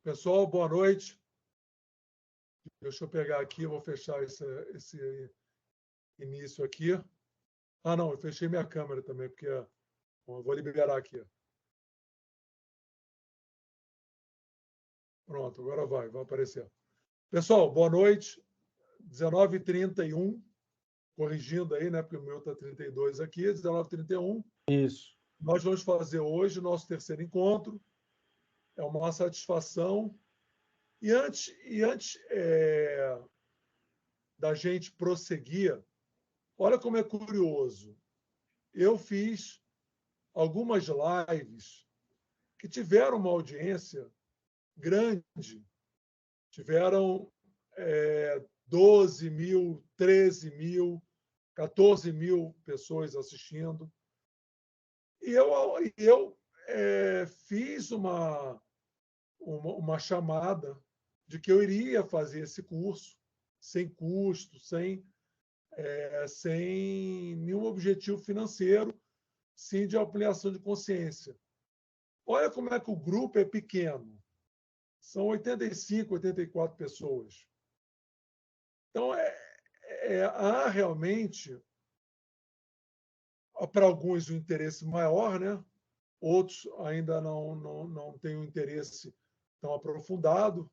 Pessoal, boa noite. Deixa eu pegar aqui, eu vou fechar esse início aqui. Ah, não, eu fechei minha câmera também, porque bom, eu vou liberar aqui. Pronto, agora vai aparecer. Pessoal, boa noite. 19h31, corrigindo aí, né? Porque o meu está 32 aqui, 19h31. Isso. Nós vamos fazer hoje o nosso terceiro encontro. É uma satisfação. E antes da gente prosseguir, olha como é curioso. Eu fiz algumas lives que tiveram uma audiência grande, tiveram 12 mil, 13 mil, 14 mil pessoas assistindo. E eu fiz uma chamada de que eu iria fazer esse curso sem custo, sem nenhum objetivo financeiro, sim de ampliação de consciência. Olha como é que o grupo é pequeno. São 85, 84 pessoas. Então, há realmente, para alguns, um interesse maior, né? Outros ainda não têm um interesse tão aprofundado,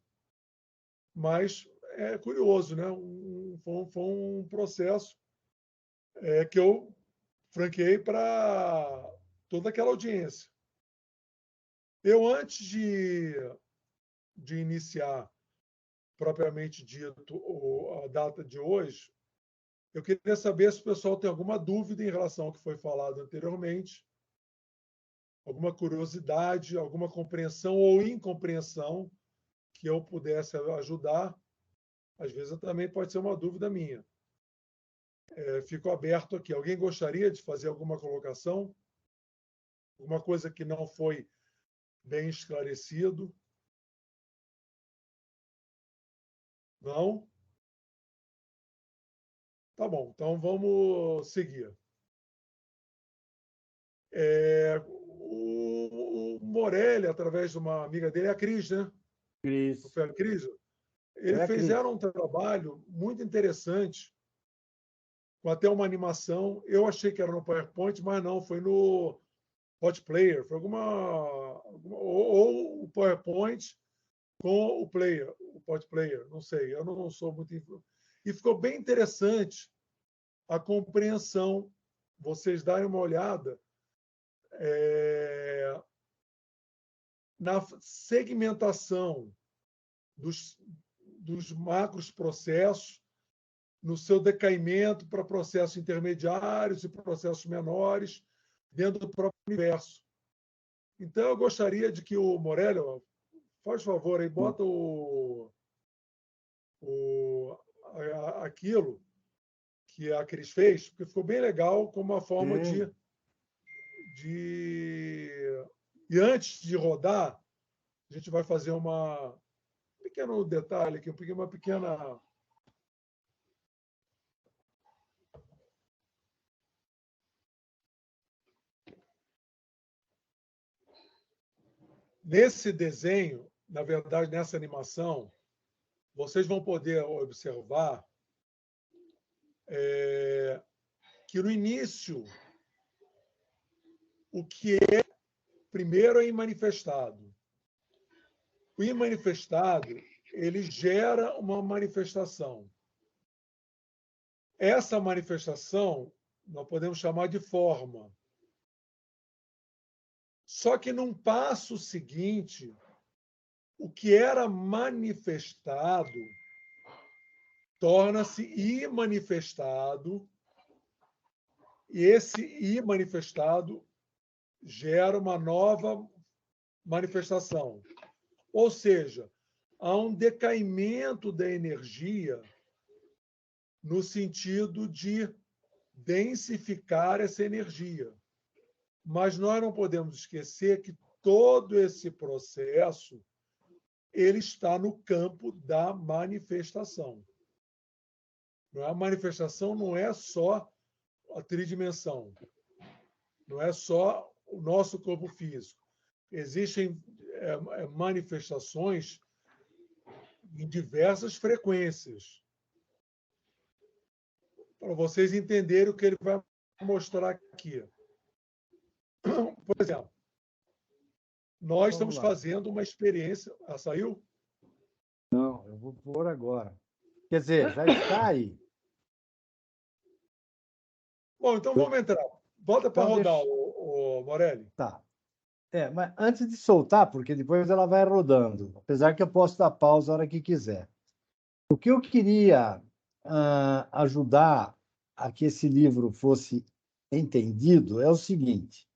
mas é curioso, né? Foi um processo que eu franqueei para toda aquela audiência. Eu, antes de iniciar, propriamente dito, a data de hoje, eu queria saber se o pessoal tem alguma dúvida em relação ao que foi falado anteriormente, alguma curiosidade, alguma compreensão ou incompreensão que eu pudesse ajudar. Às vezes também pode ser uma dúvida minha. Fico aberto aqui. Alguém gostaria de fazer alguma colocação? Alguma coisa que não foi bem esclarecido? Não? Tá bom, então vamos seguir. O Morelli, através de uma amiga dele, é a Cris, né? Cris. Foi a Cris? Eles fizeram um trabalho muito interessante, com até uma animação. Eu achei que era no PowerPoint, mas não, foi no Hot Player. Foi ou o PowerPoint com o Player, o Pod Player, não sei, eu não sou muito... E ficou bem interessante a compreensão, vocês darem uma olhada na segmentação dos macros processos, no seu decaimento para processos intermediários e processos menores, dentro do próprio universo. Então, eu gostaria de que o Morelli, faz favor, aí, bota aquilo que a Cris fez, porque ficou bem legal como uma forma de... E antes de rodar, a gente vai fazer um pequeno detalhe aqui, uma pequena... Nesse desenho, na verdade, nessa animação, vocês vão poder observar que no início, o que é primeiro é imanifestado. O imanifestado, ele gera uma manifestação. Essa manifestação nós podemos chamar de forma. Só que num passo seguinte, o que era manifestado torna-se imanifestado, e esse imanifestado gera uma nova manifestação. Ou seja, há um decaimento da energia no sentido de densificar essa energia. Mas nós não podemos esquecer que todo esse processo ele está no campo da manifestação. A manifestação não é só a tridimensão, não é só o nosso corpo físico. Existem manifestações em diversas frequências, para vocês entenderem o que ele vai mostrar aqui. Por exemplo, nós estamos fazendo uma experiência. Ah, saiu? Não, eu vou pôr agora. Quer dizer, já está aí. Bom, então vamos entrar. Volta para Então, rodar, deixa... o Morelli. Tá. Mas antes de soltar, porque depois ela vai rodando, apesar que eu posso dar pausa a hora que quiser. O que eu queria ajudar a que esse livro fosse entendido é o seguinte: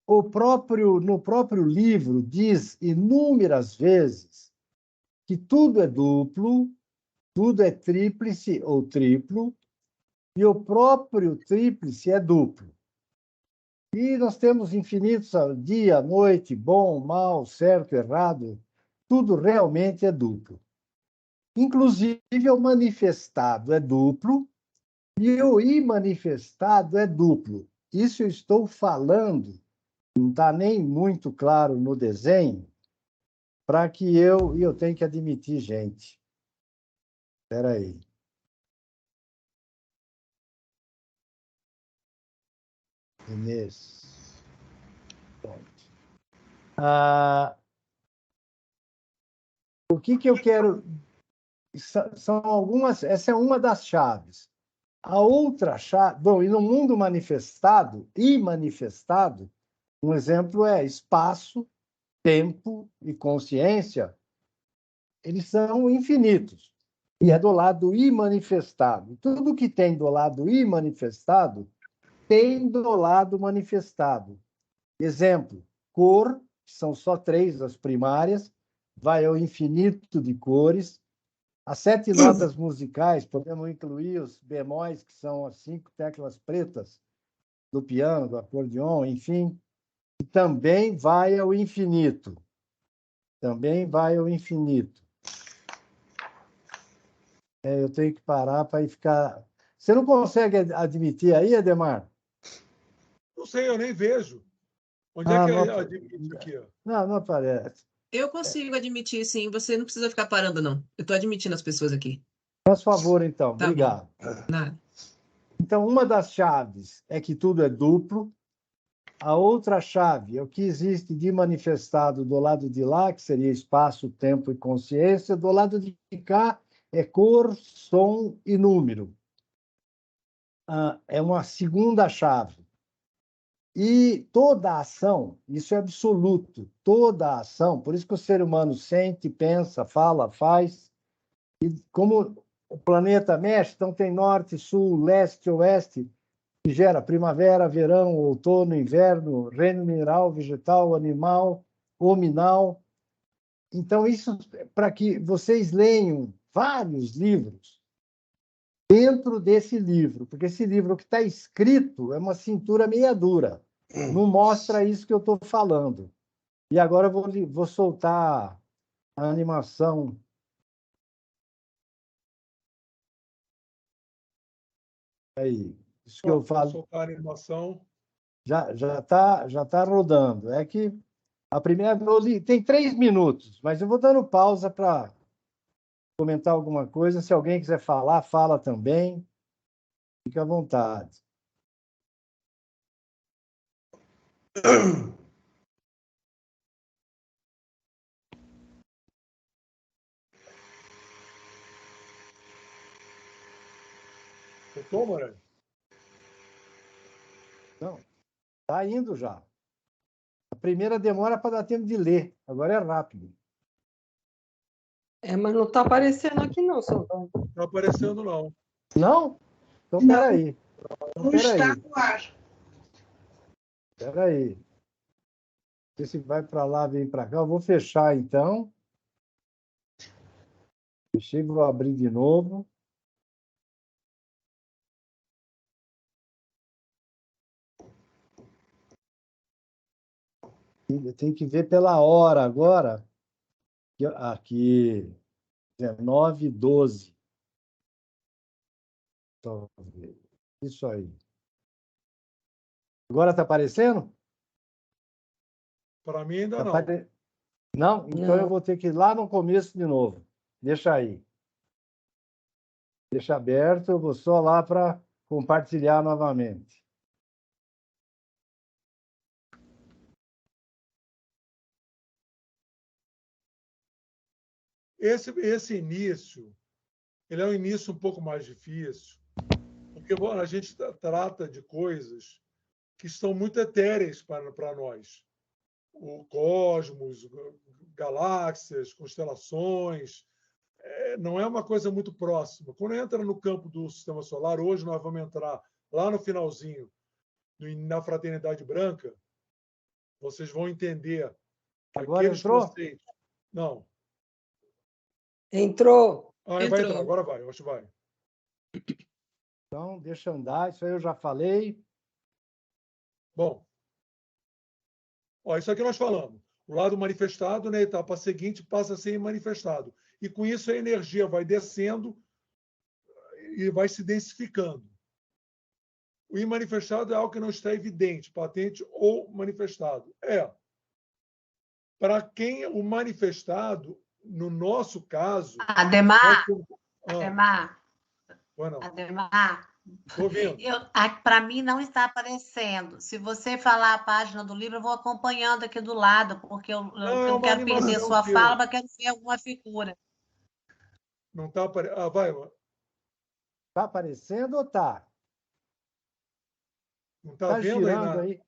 no próprio livro diz inúmeras vezes que tudo é duplo, tudo é tríplice ou triplo, e o próprio tríplice é duplo. E nós temos infinitos dia, noite, bom, mal, certo, errado, tudo realmente é duplo. Inclusive, o manifestado é duplo e o imanifestado é duplo. Isso eu estou falando, não está nem muito claro no desenho, para que eu tenho que admitir, gente. Espera aí. Inês. O que eu quero... São algumas... Essa é uma das chaves. A outra chave... Bom, e no mundo manifestado, imanifestado, um exemplo é espaço, tempo e consciência, eles são infinitos. E é do lado imanifestado. Tudo que tem do lado imanifestado tem do lado manifestado. Exemplo, cor, que são só 3 as primárias, vai ao infinito de cores. As 7 notas musicais, podemos incluir os bemóis, que são as 5 teclas pretas do piano, do acordeon, enfim, e também vai ao infinito. Também vai ao infinito. Eu tenho que parar para ficar... Você não consegue admitir aí, Ademar? Não sei, eu nem vejo. Onde é que eu admito aqui? Não aparece. Eu consigo admitir, sim. Você não precisa ficar parando, não. Eu estou admitindo as pessoas aqui. Faz favor, então. Tá Obrigado. bom. Nada. Então, uma das chaves é que tudo é duplo. A outra chave é o que existe de manifestado do lado de lá, que seria espaço, tempo e consciência. Do lado de cá é cor, som e número. É uma segunda chave. E toda ação, isso é absoluto, toda ação, por isso que o ser humano sente, pensa, fala, faz, e como o planeta mexe, então tem norte, sul, leste, oeste, que gera primavera, verão, outono, inverno, reino mineral, vegetal, animal, hominal. Então, isso para que vocês leiam vários livros dentro desse livro, porque esse livro que está escrito é uma cintura meia dura. Não mostra isso que eu estou falando. E agora eu vou soltar a animação. Aí, isso que eu falo. Soltar a animação. Já tá rodando. É que a primeira tem 3 minutos, mas eu vou dando pausa para comentar alguma coisa. Se alguém quiser falar, fala também. Fique à vontade. Voltou, Morelli? Não, está indo já. A primeira demora para dar tempo de ler, agora é rápido. Mas não está aparecendo aqui, não, seu Antônio. Não está aparecendo, não. Não? Então, Não. peraí. Não está no ar. Peraí. Não sei se vai para lá, vem para cá. Eu vou fechar, então. Fechei, vou abrir de novo. Tem que ver pela hora agora. Aqui, 19h12. Isso aí. Agora está aparecendo? Para mim ainda não. Não? Então eu vou ter que ir lá no começo de novo. Deixa aí. Deixa aberto, eu vou só lá para compartilhar novamente. Esse início, ele é um início um pouco mais difícil, porque a gente trata de coisas que estão muito etéreas para nós. O cosmos, galáxias, constelações, não é uma coisa muito próxima. Quando entra no campo do Sistema Solar, hoje nós vamos entrar lá no finalzinho, na Fraternidade Branca, vocês vão entender. Agora entrou? Conceitos... Não. Entrou. Vai entrar, agora vai, eu acho que vai. Então, deixa andar, isso aí eu já falei. Bom, isso aqui nós falamos. O lado manifestado, na etapa seguinte, passa a ser manifestado. E com isso a energia vai descendo e vai se densificando. O imanifestado é algo que não está evidente, patente ou manifestado. Para quem o manifestado, no nosso caso... Ademar, Estou ouvindo. Para mim não está aparecendo. Se você falar a página do livro, eu vou acompanhando aqui do lado, porque eu não quero perder sua fala, mas quero ver alguma figura. Não está aparecendo? Vai. Está aparecendo ou está? Não está vendo girando aí?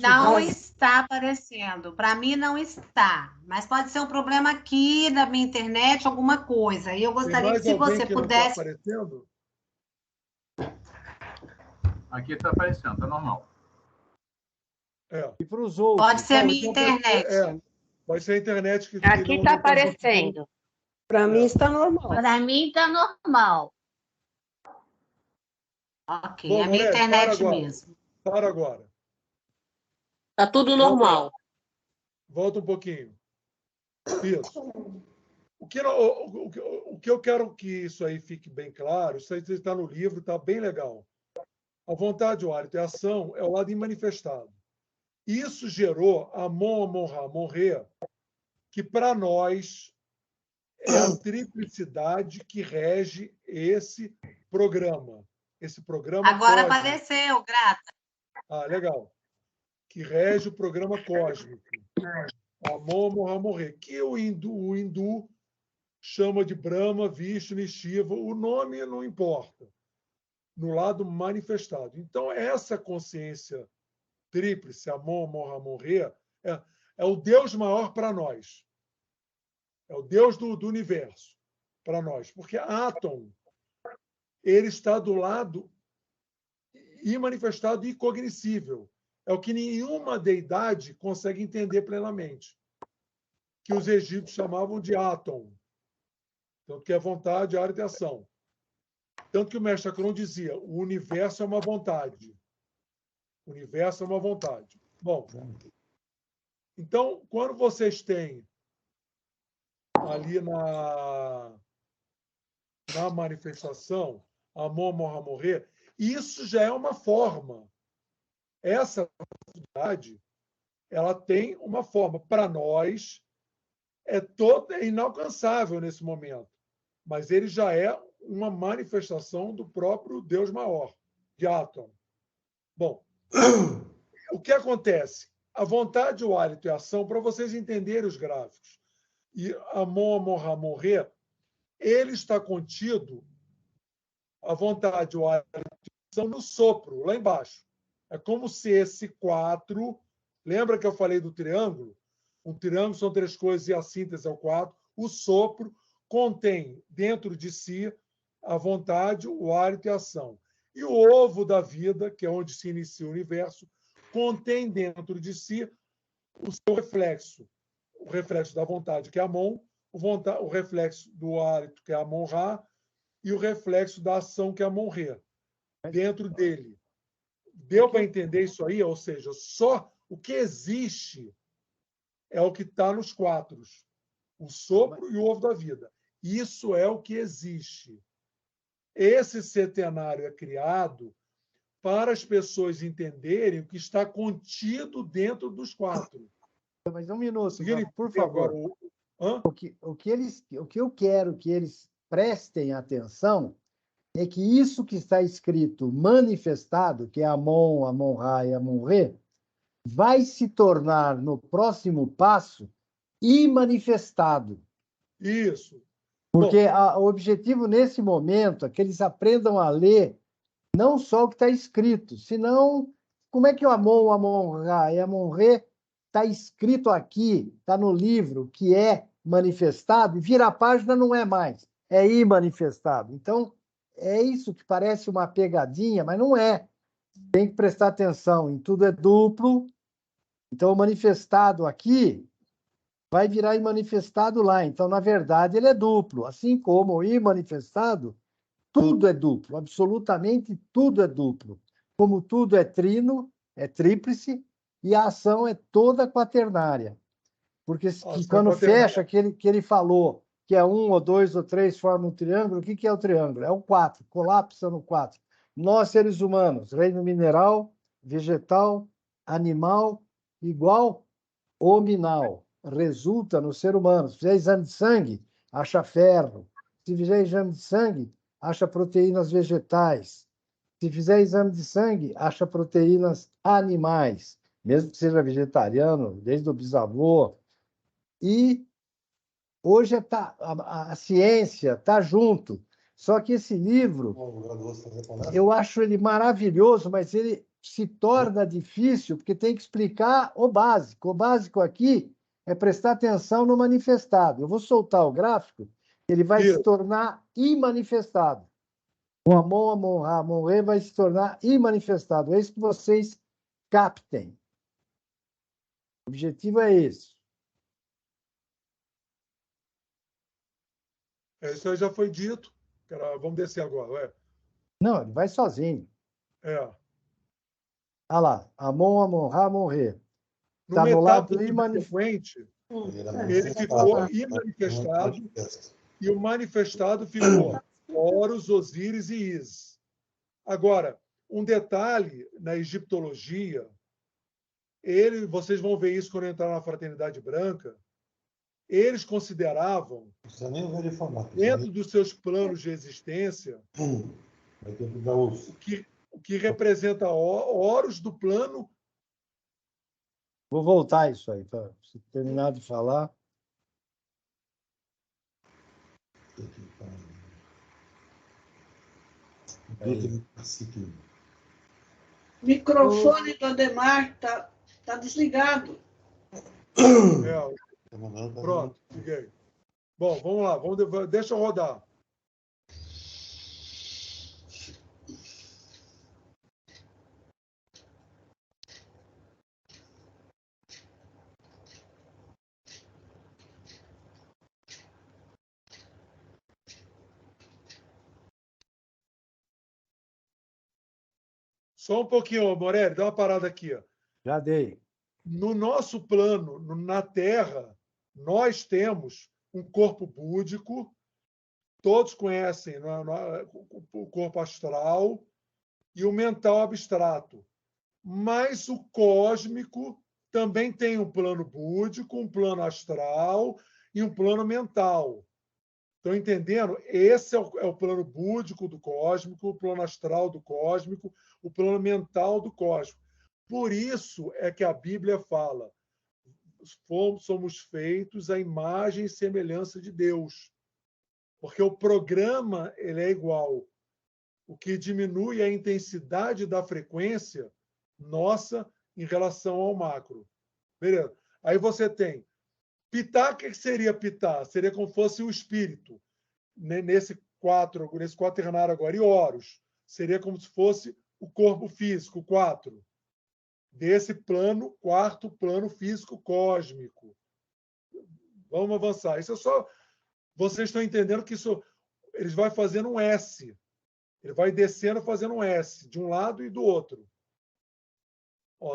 Não está aparecendo. Para mim não está. Mas pode ser um problema aqui da minha internet, alguma coisa. E eu gostaria que, se você pudesse... Não está aparecendo? Aqui está aparecendo, está normal. E para os outros? Pode ser a minha internet. Pode ser a internet que... Aqui está aparecendo. Para mim está normal. Para mim está normal. Ok, Bom, é a minha internet mesmo. Para agora. Está tudo normal. Volta um pouquinho. Isso. O que eu quero que isso aí fique bem claro, isso aí está no livro, está bem legal. A vontade, o hálito e a ação é o lado imanifestado. Isso gerou Amon, Amon-Ra, Amon-Re, que para nós é a triplicidade que rege esse programa. Esse programa agora cósmico. Apareceu, grata. Legal. Que rege o programa cósmico. Amon, Amon-Ra, Amon-Re, que o hindu chama de Brahma, Vishnu e Shiva. O nome não importa. No lado manifestado. Então, essa consciência tríplice, Amon, Amon-Ra, Amon-Re, é o Deus maior para nós. É o Deus do universo para nós. Porque Atom, ele está do lado imanifestado e cognoscível. É o que nenhuma deidade consegue entender plenamente. Que os egípcios chamavam de Atom. Tanto que é vontade, hálito e ação. Tanto que o mestre Acron dizia, o universo é uma vontade. O universo é uma vontade. Bom, então, quando vocês têm ali na manifestação, Amon, Amon-Ra, Amon-Re, isso já é uma forma. Essa vontade, ela tem uma forma. Para nós, é inalcançável nesse momento. Mas ele já é uma manifestação do próprio Deus maior, de Atom. Bom, o que acontece? A vontade, o hálito e a ação, para vocês entenderem os gráficos. E Amon, Amon-Ra, Amon-Re, ele está contido, a vontade, o hálito e a ação, no sopro, lá embaixo. É como se esse 4... Lembra que eu falei do triângulo? Um triângulo são 3 coisas e a síntese é o 4. O sopro contém dentro de si a vontade, o hálito e a ação. E o ovo da vida, que é onde se inicia o universo, contém dentro de si o seu reflexo. O reflexo da vontade, que é Amon, o reflexo do hálito, que é Amon-Ra, e o reflexo da ação, que é Amon-Re. Dentro dele. Deu para entender isso aí? Ou seja, só o que existe é o que está nos 4. O sopro e o ovo da vida. Isso é o que existe. Esse setenário é criado para as pessoas entenderem o que está contido dentro dos 4. Mas um minuto, Significa por favor. agora hã? O que eu quero que eles prestem atenção é que isso que está escrito manifestado, que é Amon, Amon-Ra e Amon-Re, vai se tornar, no próximo passo, imanifestado. Isso. Porque o objetivo, nesse momento, é que eles aprendam a ler não só o que está escrito, senão, como é que o Amon, Amon-Ra e Amon-Re está escrito aqui, está no livro, que é manifestado, e vira a página não é mais, é imanifestado. Então, é isso que parece uma pegadinha, mas não é. Tem que prestar atenção, em tudo é duplo. Então, o manifestado aqui vai virar imanifestado lá. Então, na verdade, ele é duplo. Assim como o imanifestado, tudo é duplo, absolutamente tudo é duplo. Como tudo é trino, é tríplice, e a ação é toda quaternária. Porque quando fecha, que ele falou que é 1 ou 2 ou 3 forma um triângulo, o que é o triângulo? É o 4, colapsa no 4. Nós, seres humanos, reino mineral, vegetal, animal, igual hominal, resulta no ser humano. Se fizer exame de sangue, acha ferro. Se fizer exame de sangue, acha proteínas vegetais. Se fizer exame de sangue, acha proteínas animais, mesmo que seja vegetariano, desde o bisavô. E hoje a ciência está junto. Só que esse livro, eu acho ele maravilhoso, mas ele se torna difícil porque tem que explicar o básico. O básico aqui é prestar atenção no manifestado. Eu vou soltar o gráfico, ele vai se tornar imanifestado. O Amon, Amon-Ra, Amon-Re vai se tornar imanifestado. É isso que vocês captem. O objetivo é esse. Isso aí já foi dito. Vamos descer agora. Não, ele vai sozinho. Olha lá, Amon, Amon-Ra, Amon-Re. Está no lado subsequente, ele ficou imanifestado e o manifestado ficou Horus, Osíris e Ísis. Agora, um detalhe na egiptologia, vocês vão ver isso quando entrar na Fraternidade Branca, eles consideravam, dentro dos seus planos de existência, o que representa Horus do plano. Vou voltar isso aí, para terminar de falar. O microfone do Ademar tá desligado. Pronto, liguei. Bom, vamos lá, deixa eu rodar. Só um pouquinho, Morelli, dá uma parada aqui. Já dei. No nosso plano, na Terra, nós temos um corpo búdico, todos conhecem o corpo astral e o mental abstrato. Mas o cósmico também tem um plano búdico, um plano astral e um plano mental. Estão entendendo? Esse é o plano búdico do cósmico, o plano astral do cósmico, o plano mental do cósmico. Por isso é que a Bíblia fala: somos feitos à imagem e semelhança de Deus. Porque o programa ele é igual. O que diminui é a intensidade da frequência nossa em relação ao macro. Beleza? Aí você tem Pitá. O que seria Pitá? Seria como se fosse o espírito. Nesse quaternário agora. E Horus seria como se fosse o corpo físico, 4. Desse plano, quarto plano físico cósmico. Vamos avançar. Isso é só... Vocês estão entendendo que isso... Eles vai fazendo um S. Ele vai descendo fazendo um S, de um lado e do outro.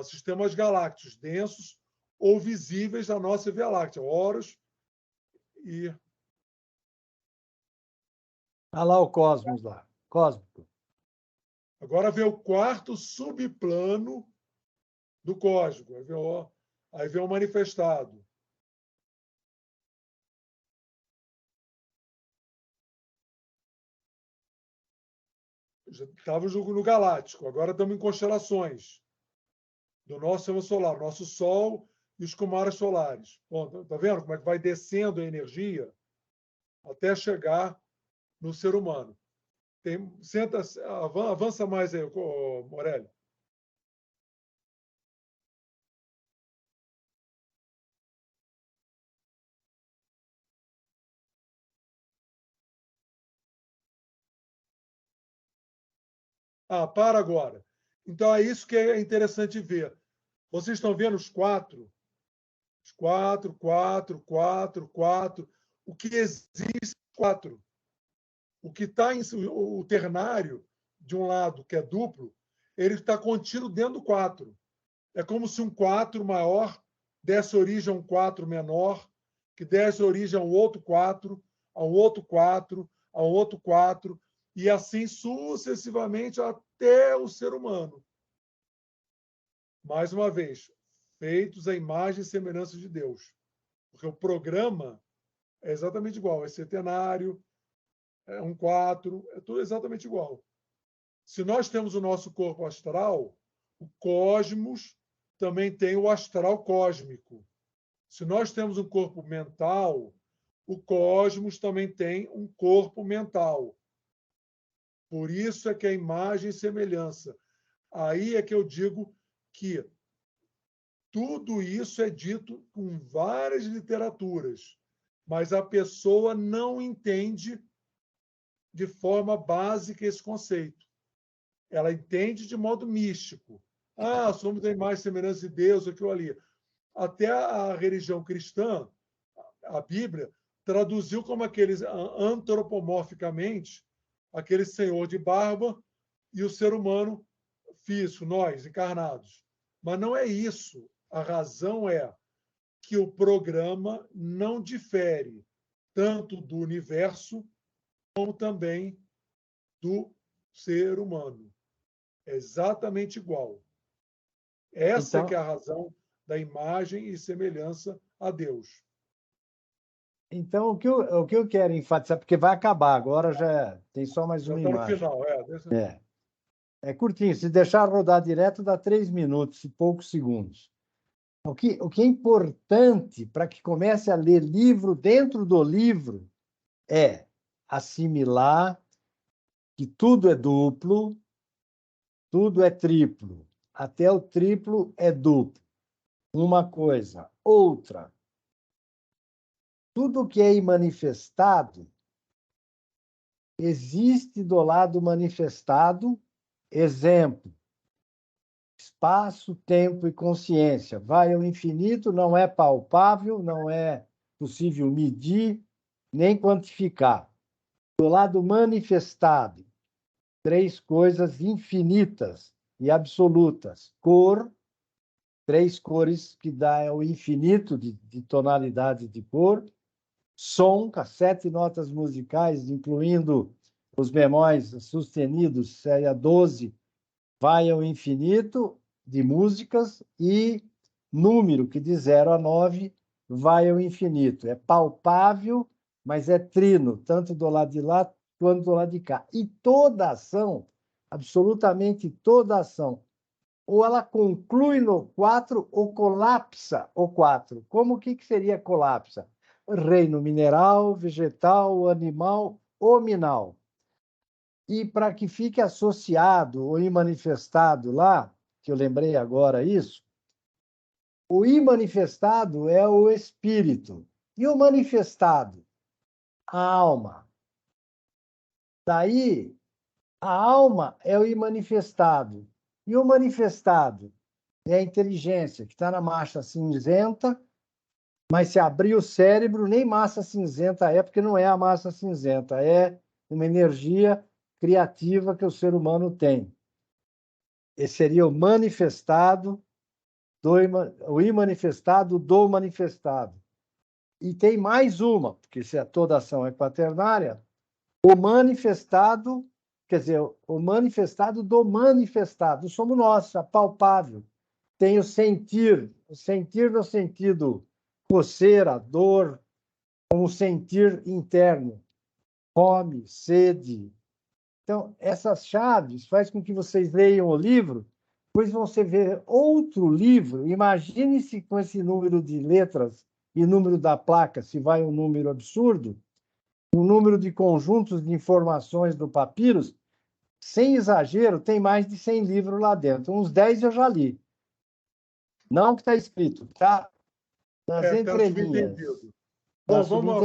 Sistemas galácticos densos ou visíveis da nossa Via Láctea. Horus e... Olha lá o cosmos lá. Cósmico. Agora vê o quarto subplano do cósmico. Aí vem o manifestado. Estava no Galáctico, agora estamos em constelações do nosso sistema solar, nosso Sol e os Kumaras solares. Está vendo como é que vai descendo a energia até chegar no ser humano? Avança mais aí, Morelli. Para agora. Então, é isso que é interessante ver. Vocês estão vendo os quatro? Os quatro. O que existe, quatro. O que está em o ternário, de um lado, que é duplo, ele está contido dentro do 4. É como se um 4 maior desse origem a um 4 menor, que desse origem a um outro 4, a um outro 4, a um outro 4, e assim sucessivamente até o ser humano. Mais uma vez, feitos à imagem e semelhança de Deus. Porque o programa é exatamente igual, é setenário, é um 4, é tudo exatamente igual. Se nós temos o nosso corpo astral, o cosmos também tem o astral cósmico. Se nós temos um corpo mental, o cosmos também tem um corpo mental. Por isso é que é imagem e semelhança. Aí é que eu digo que tudo isso é dito com várias literaturas, mas a pessoa não entende de forma básica esse conceito. Ela entende de modo místico. Somos a imagem e semelhança de Deus, aquilo ali. Até a religião cristã, a Bíblia, traduziu como aqueles, antropomorficamente, aquele senhor de barba e o ser humano físico, nós, encarnados. Mas não é isso. A razão é que o programa não difere tanto do universo como também do ser humano. É exatamente igual. Essa que é a razão da imagem e semelhança a Deus. Então, o que eu quero enfatizar, porque vai acabar, agora já tem só mais uma imagem. Já está no final, É curtinho, se deixar rodar direto dá 3 minutos e poucos segundos. O que é importante para que comece a ler livro dentro do livro é assimilar que tudo é duplo, tudo é triplo, até o triplo é duplo. Uma coisa. Outra, tudo que é imanifestado existe do lado manifestado, exemplo, espaço, tempo e consciência. Vai ao infinito, não é palpável, não é possível medir, nem quantificar. Do lado manifestado, 3 coisas infinitas e absolutas. Cor, 3 cores que dá o infinito de tonalidade de cor. Som, 7 notas musicais, incluindo os bemóis sustenidos, série 12, vai ao infinito de músicas, e número, que de 0 a 9, vai ao infinito. É palpável, mas é trino, tanto do lado de lá quanto do lado de cá. E toda ação, absolutamente toda ação, ou ela conclui no 4 ou colapsa o 4. Como o que seria colapsa? Reino mineral, vegetal, animal, hominal. E para que fique associado ou imanifestado lá, que eu lembrei agora isso, o imanifestado é o espírito. E o manifestado? A alma. Daí, a alma é o imanifestado. E o manifestado é a inteligência, que está na massa cinzenta, mas se abrir o cérebro, nem massa cinzenta é, porque não é a massa cinzenta, é uma energia criativa que o ser humano tem. Esse seria o manifestado, o imanifestado do manifestado. E tem mais uma, porque se toda ação é quaternária, o manifestado, quer dizer, o manifestado do manifestado, somos nós, a palpável. tem o sentir no sentido coceira, dor, com o sentir interno, fome, sede. Então, essas chaves fazem com que vocês leiam o livro, depois você vê outro livro, imagine-se com esse número de letras e número da placa, se vai um número absurdo, o número de conjuntos de informações do Papiros, sem exagero, tem mais de 100 livros lá dentro. Uns 10 eu já li. Não o que está escrito, está nas entrelinhas. Bom, vamos à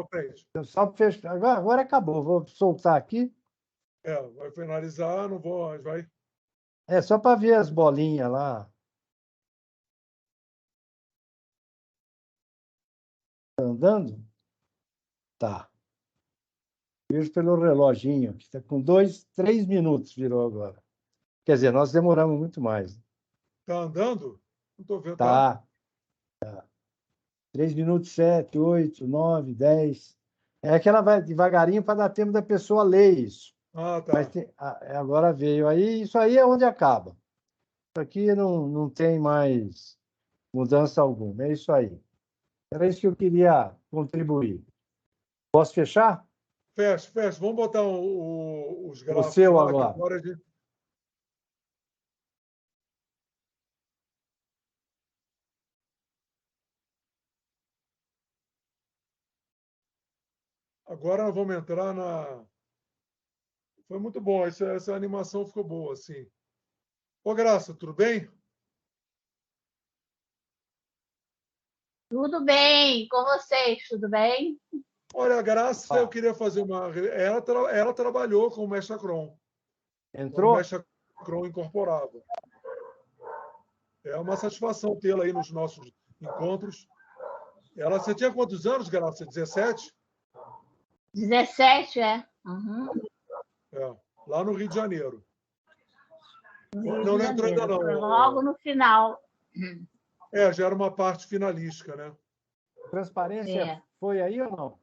frente. Só para fechar. Agora acabou. Vou soltar aqui. Vai finalizar, não vou. Vai. É só para ver as bolinhas lá. Está andando? Tá. Vejo pelo reloginho, que está com 3 minutos, virou agora. Quer dizer, nós demoramos muito mais. Está andando? Não estou vendo. Tá. 3 minutos, 7, 8, 9, 10. É que ela vai devagarinho para dar tempo da pessoa ler isso. Ah, tá. Mas agora veio aí, isso aí é onde acaba. Isso aqui não tem mais mudança alguma. É isso aí. Era isso que eu queria contribuir. Posso fechar? Fecha. Vamos botar os gráficos. O seu lá, agora. Agora nós vamos entrar na... Foi muito bom, essa animação ficou boa, assim. Ô, Graça, tudo bem? Tudo bem, com vocês, tudo bem? Olha, a Graça, eu queria fazer uma... Ela trabalhou com o Mestre Acron. Entrou? Com o Mestre Acron incorporado. É uma satisfação tê-la aí nos nossos encontros. Você tinha quantos anos, Graça? 17? 17, é? Uhum. Lá no Rio de Janeiro. Não entrou ainda não. Logo no final. Já era uma parte finalística, né? Transparência foi aí ou não?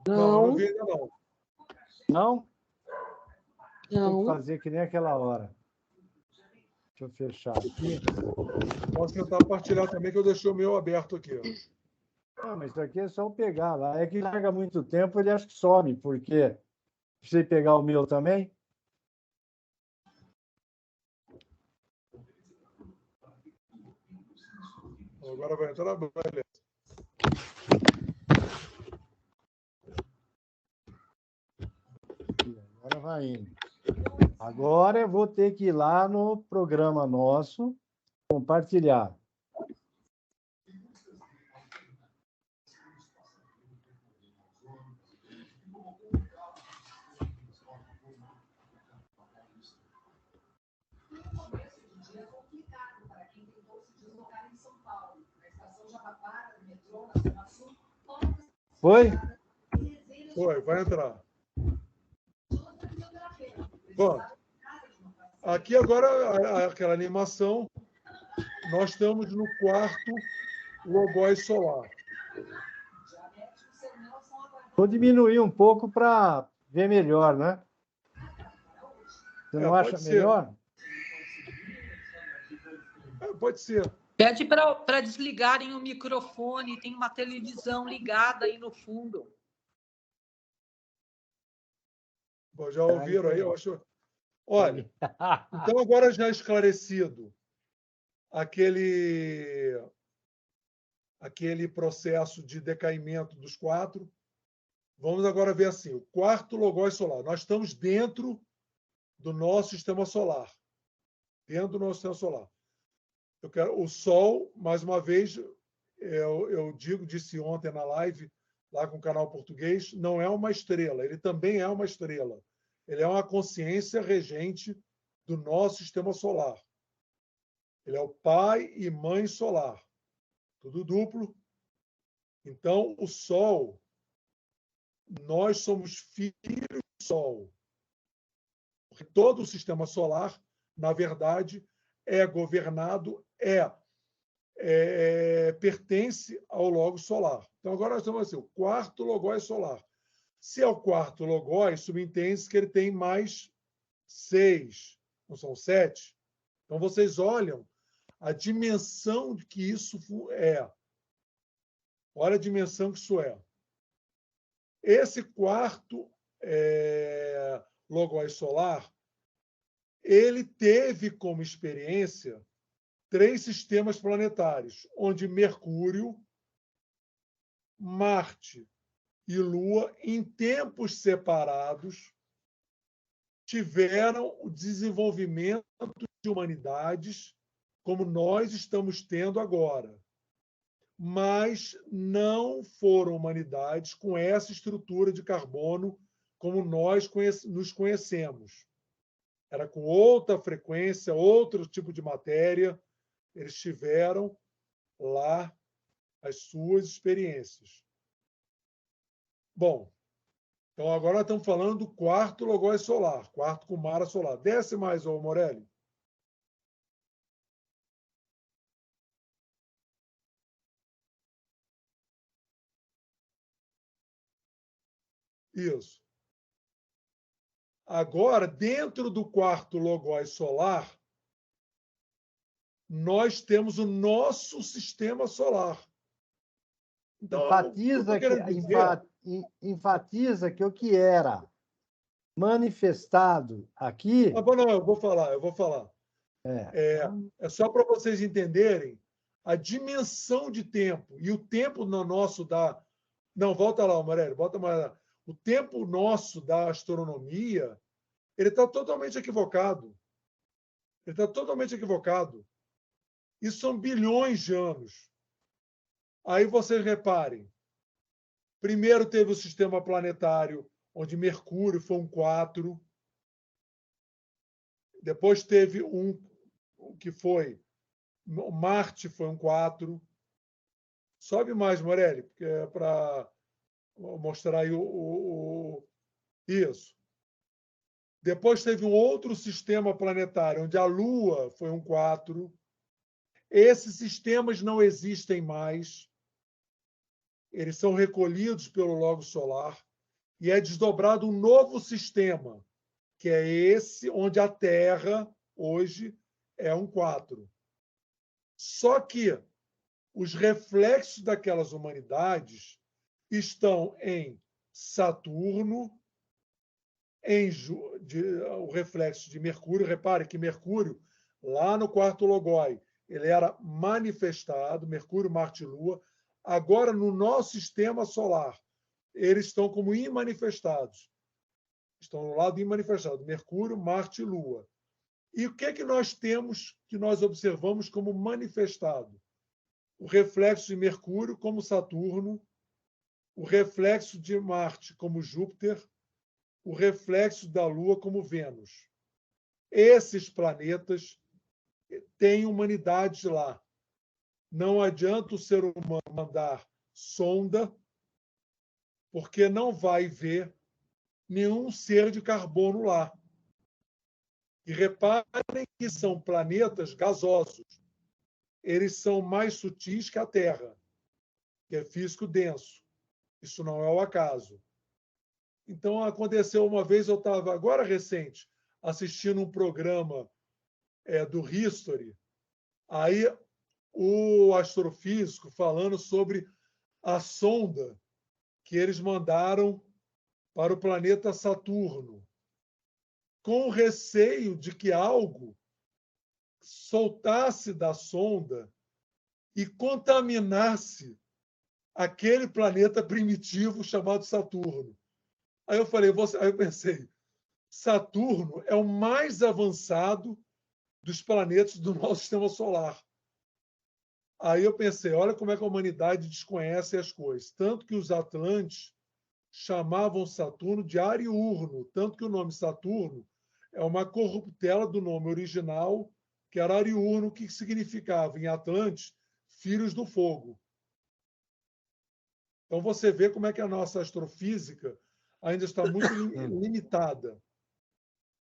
Não vi ainda não. Não? Não. Tem que fazer que nem aquela hora. Deixa eu fechar aqui. Posso tentar partilhar também, que eu deixei o meu aberto aqui. Não, mas isso aqui é só eu pegar lá. É que larga muito tempo, ele acha que some, porque você pegar o meu também. Agora vai entrar, beleza. Agora vai indo. Agora eu vou ter que ir lá no programa nosso, compartilhar. Foi? Foi, vai entrar. Bom, aqui agora, aquela animação, nós estamos no quarto logóis solar. Vou diminuir um pouco para ver melhor, né? Você não acha melhor? Pode ser. Pede para desligarem o microfone, tem uma televisão ligada aí no fundo. Bom, já ouviram aí? Eu acho... Olha, então agora já esclarecido aquele processo de decaimento dos 4, vamos agora ver assim, o quarto logóis solar. Nós estamos dentro do nosso sistema solar. Dentro do nosso sistema solar. O Sol, mais uma vez, disse ontem na live, lá com o canal português, não é uma estrela, ele também é uma estrela. Ele é uma consciência regente do nosso sistema solar. Ele é o pai e mãe solar. Tudo duplo. Então, o Sol, nós somos filhos do Sol. Porque todo o sistema solar, na verdade, é governado, pertence ao logos solar. Então, agora nós temos assim, o quarto logóis solar. Se é o quarto logóis, subentende-se que ele tem mais 6, não são 7? Então, vocês olham a dimensão que isso é. Olha a dimensão que isso é. Esse quarto logóis solar, ele teve como experiência 3 sistemas planetários, onde Mercúrio, Marte e Lua, em tempos separados, tiveram o desenvolvimento de humanidades como nós estamos tendo agora. Mas não foram humanidades com essa estrutura de carbono como nós nos conhecemos. Era com outra frequência, outro tipo de matéria. Eles tiveram lá as suas experiências. Bom, então agora nós estamos falando do quarto logóis solar, quarto Kumara solar. Desce mais, ô Morelli. Isso. Agora, dentro do quarto logóis solar, nós temos o nosso sistema solar. Então, enfatiza que o que era manifestado aqui... Não, eu vou falar. É só para vocês entenderem a dimensão de tempo. E o tempo no nosso da... Não, volta lá, Amarelo, volta mais lá. O tempo nosso da astronomia, ele está totalmente equivocado. Ele está totalmente equivocado. Isso são bilhões de anos. Aí vocês reparem. Primeiro teve o sistema planetário, onde Mercúrio foi um 4. Depois teve um que foi... Marte foi um 4. Sobe mais, Morelli, porque é para mostrar aí isso. Depois teve um outro sistema planetário, onde a Lua foi um 4. Esses sistemas não existem mais. Eles são recolhidos pelo Logos Solar e é desdobrado um novo sistema, que é esse onde a Terra, hoje, é um 4. Só que os reflexos daquelas humanidades estão em Saturno, o reflexo de Mercúrio. Repare que Mercúrio, lá no quarto logói, ele era manifestado, Mercúrio, Marte e Lua. Agora, no nosso sistema solar, eles estão como imanifestados. Estão no lado imanifestado, Mercúrio, Marte e Lua. E o que é que nós temos, que nós observamos como manifestado? O reflexo de Mercúrio como Saturno, o reflexo de Marte como Júpiter, o reflexo da Lua como Vênus. Esses planetas têm humanidade lá. Não adianta o ser humano mandar sonda, porque não vai ver nenhum ser de carbono lá. E reparem que são planetas gasosos. Eles são mais sutis que a Terra, que é físico denso. Isso não é o acaso. Então, aconteceu uma vez, eu estava, agora recente, assistindo um programa do History, aí o astrofísico falando sobre a sonda que eles mandaram para o planeta Saturno, com receio de que algo soltasse da sonda e contaminasse aquele planeta primitivo chamado Saturno. Aí eu falei, aí eu pensei, Saturno é o mais avançado dos planetas do nosso sistema solar. Aí eu pensei, olha como é que a humanidade desconhece as coisas. Tanto que os atlantes chamavam Saturno de Ariurno, tanto que o nome Saturno é uma corruptela do nome original, que era Ariurno, que significava, em Atlantes, filhos do fogo. Então você vê como é que a nossa astrofísica ainda está muito limitada.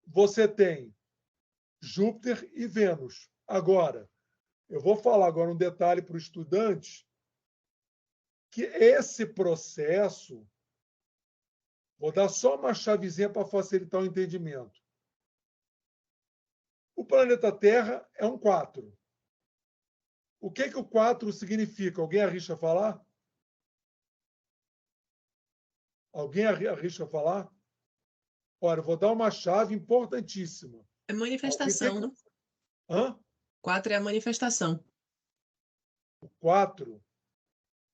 Você tem Júpiter e Vênus. Agora, eu vou falar agora um detalhe para o estudante, que esse processo, vou dar só uma chavezinha para facilitar o entendimento. O planeta Terra é um 4. O que o 4 significa? Alguém arrisca falar? Alguém arrisca falar? Olha, eu vou dar uma chave importantíssima. É manifestação, né? Hã? 4 é a manifestação. O 4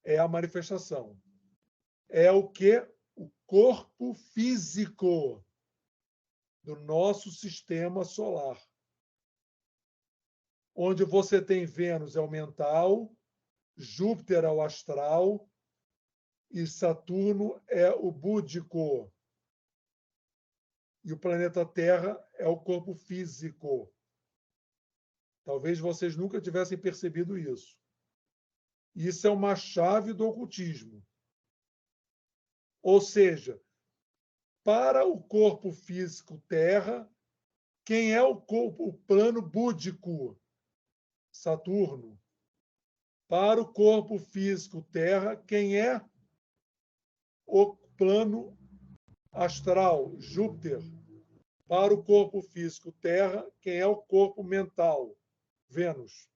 é a manifestação. É o que? O corpo físico do nosso sistema solar. Onde você tem Vênus é o mental, Júpiter é o astral e Saturno é o búdico. E o planeta Terra é o corpo físico. Talvez vocês nunca tivessem percebido isso. Isso é uma chave do ocultismo. Ou seja, para o corpo físico Terra, quem é o plano búdico? Saturno. Para o corpo físico Terra, quem é o plano astral? Júpiter. Para o corpo físico Terra, quem é o corpo mental? Vênus.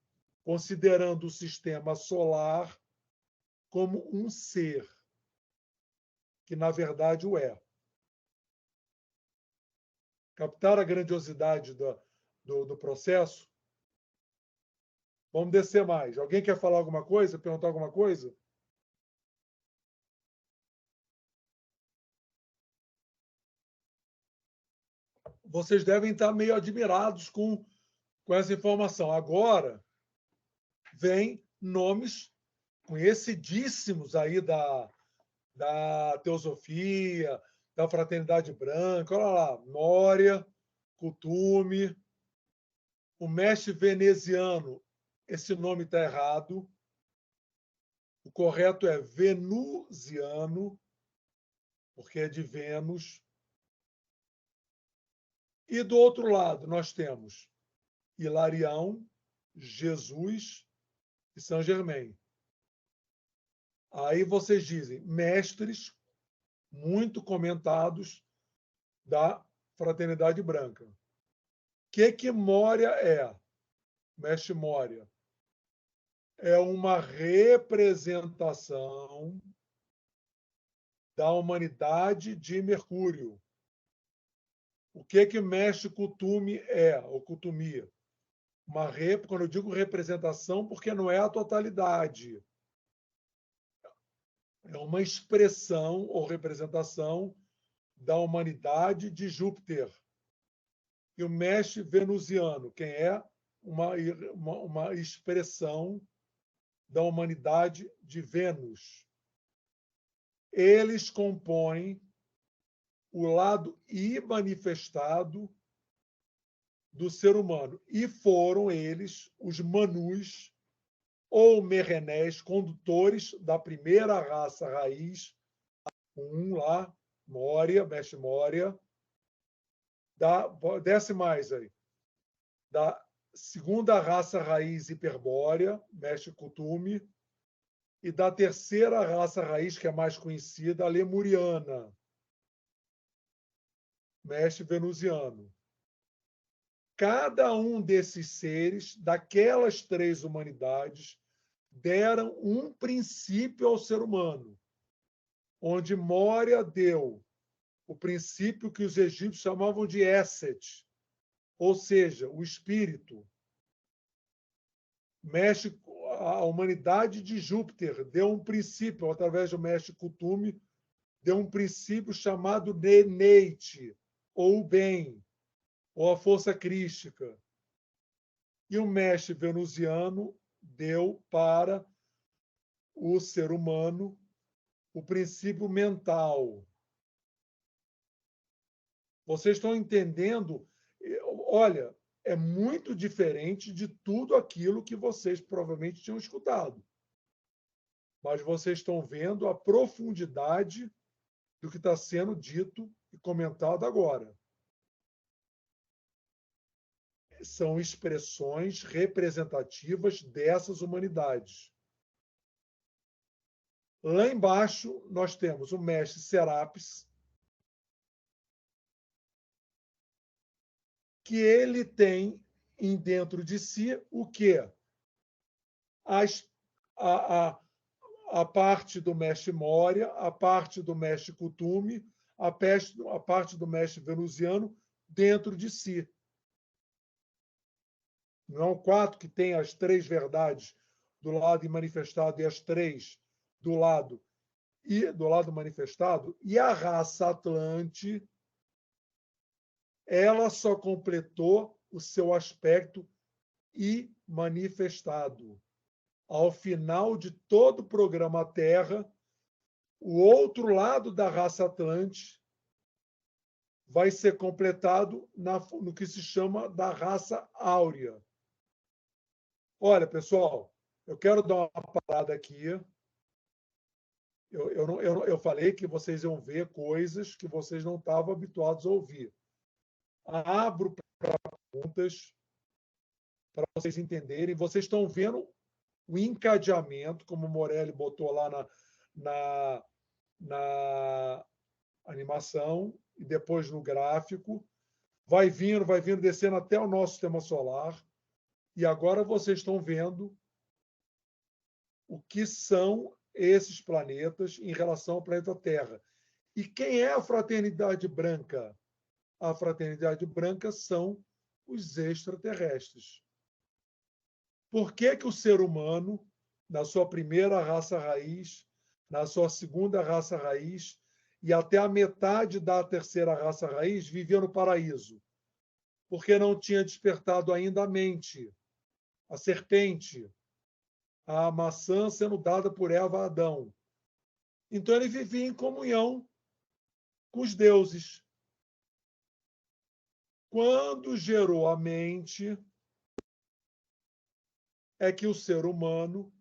Considerando o sistema solar como um ser, que na verdade o é. Captar a grandiosidade do processo? Vamos descer mais. Alguém quer falar alguma coisa? Perguntar alguma coisa? Vocês devem estar meio admirados com essa informação. Agora, vem nomes conhecidíssimos aí da teosofia, da fraternidade branca. Olha lá, Moria, Kuthumi, o mestre veneziano. Esse nome está errado. O correto é venusiano, porque é de Vênus. E do outro lado, nós temos Hilarião, Jesus e Saint Germain. Aí vocês dizem, mestres muito comentados da fraternidade branca. O que Moria é? Mestre Moria é uma representação da humanidade de Mercúrio. O que mestre Kuthumi é, ou Kuthumi? Quando eu digo representação, porque não é a totalidade. É uma expressão ou representação da humanidade de Júpiter. E o mestre venusiano, quem é? Uma expressão da humanidade de Vênus. Eles compõem o lado imanifestado do ser humano. E foram eles, os manus, ou merrenés, condutores da primeira raça raiz, lá, Moria, mestre Moria, desce mais aí, da segunda raça raiz hiperbórea, mestre Kuthumi, e da terceira raça raiz, que é mais conhecida, a lemuriana, mestre venusiano. Cada um desses seres, daquelas 3 humanidades, deram um princípio ao ser humano, onde Moria deu o princípio que os egípcios chamavam de Esset, ou seja, o espírito. A humanidade de Júpiter deu um princípio, através do mestre Kuthumi, deu um princípio chamado Neite, ou o bem, ou a força crística. E o mestre venusiano deu para o ser humano o princípio mental. Vocês estão entendendo? Olha, é muito diferente de tudo aquilo que vocês provavelmente tinham escutado. Mas vocês estão vendo a profundidade do que está sendo dito e comentado agora. São expressões representativas dessas humanidades. Lá embaixo, nós temos o mestre Serapis, que ele tem dentro de si o quê? A parte do mestre Moria, a parte do mestre Kuthumi, a parte do mestre venusiano dentro de si. Não é um 4 que tem as 3 verdades do lado manifestado e as 3 do lado manifestado, e a raça Atlante, ela só completou o seu aspecto manifestado. Ao final de todo o programa Terra, o outro lado da raça Atlante vai ser completado no que se chama da raça Áurea. Olha, pessoal, eu quero dar uma parada aqui. Eu falei que vocês iam ver coisas que vocês não estavam habituados a ouvir. Abro para perguntas para vocês entenderem. Vocês estão vendo o encadeamento, como o Morelli botou lá na animação e depois no gráfico. Vai vindo, descendo até o nosso sistema solar. E agora vocês estão vendo o que são esses planetas em relação ao planeta Terra. E quem é a fraternidade branca? A fraternidade branca são os extraterrestres. Por que o ser humano, na sua primeira raça raiz, na sua segunda raça raiz e até a metade da terceira raça raiz, vivia no paraíso? Porque não tinha despertado ainda a mente, a serpente, a maçã sendo dada por Eva a Adão. Então ele vivia em comunhão com os deuses. Quando gerou a mente, é que o ser humano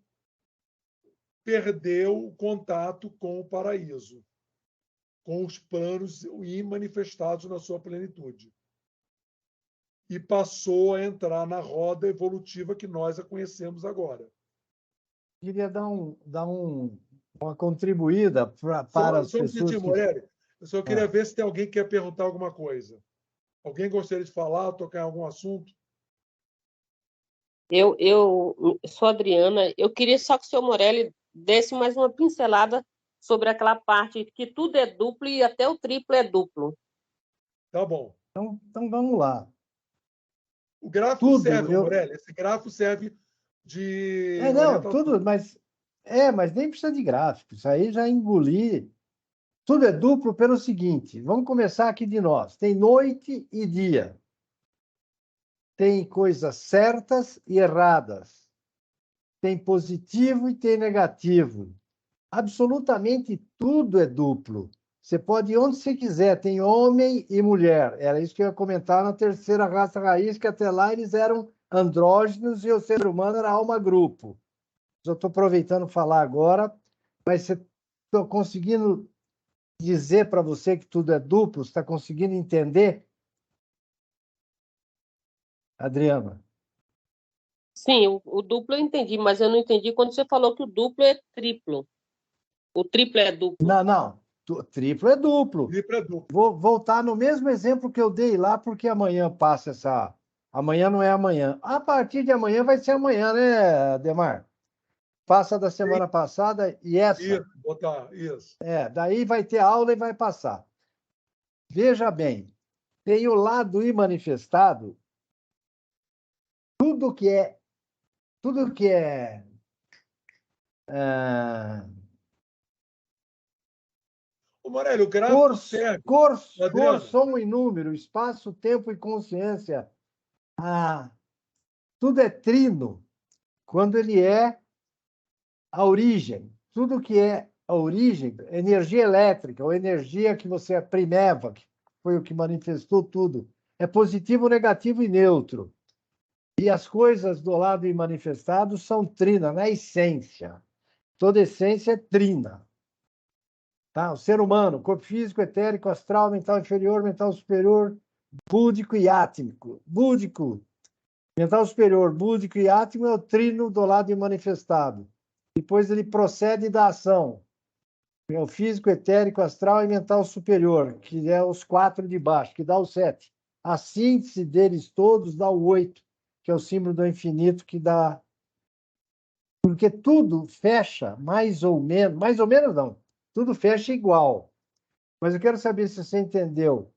perdeu o contato com o paraíso, com os planos manifestados na sua plenitude. E passou a entrar na roda evolutiva que nós a conhecemos agora. Queria dar uma contribuída para as pessoas que... Morelli, eu só queria ver se tem alguém que quer perguntar alguma coisa. Alguém gostaria de falar, tocar em algum assunto? Eu sou Adriana. Eu queria só que o senhor Morelli desse mais uma pincelada sobre aquela parte que tudo é duplo e até o triplo é duplo. Tá bom. Então vamos lá. O gráfico serve, Morelli. Esse gráfico serve de... tudo, mas nem precisa de gráfico. Isso aí já engoli. Tudo é duplo pelo seguinte. Vamos começar aqui de nós. Tem noite e dia. Tem coisas certas e erradas. Tem positivo e tem negativo. Absolutamente tudo é duplo. Você pode ir onde você quiser. Tem homem e mulher. Era isso que eu ia comentar na terceira raça raiz, que até lá eles eram andrógenos e o ser humano era alma-grupo. Eu estou aproveitando falar agora, mas estou conseguindo dizer para você que tudo é duplo? Você está conseguindo entender? Adriana? Sim, o duplo eu entendi, mas eu não entendi quando você falou que o duplo é triplo. O triplo é duplo. Não. Triplo é duplo. Triplo é duplo. Vou voltar no mesmo exemplo que eu dei lá, porque amanhã passa essa... Amanhã não é amanhã. A partir de amanhã vai ser amanhã, né, Ademar? Passa da semana passada e essa. Isso, botar, isso. Daí vai ter aula e vai passar. Veja bem, tem o lado imanifestado, tudo que é O Morelli, o gráfico serve. Cor, som e número, espaço, tempo e consciência. Tudo é trino quando ele é a origem. Tudo que é a origem, energia elétrica, ou energia que você é primeva, que foi o que manifestou tudo, é positivo, negativo e neutro. E as coisas do lado imanifestado são trina, na essência. Toda essência é trina. Tá? O ser humano, corpo físico, etérico, astral, mental inferior, mental superior, búdico e átmico. Búdico, mental superior, búdico e átmico é o trino do lado imanifestado. Depois ele procede da ação. É o físico, etérico, astral e mental superior, que é os 4 de baixo, que dá o 7. A síntese deles todos dá o 8, que é o símbolo do infinito que dá... Porque tudo fecha mais ou menos não, tudo fecha igual. Mas eu quero saber se você entendeu.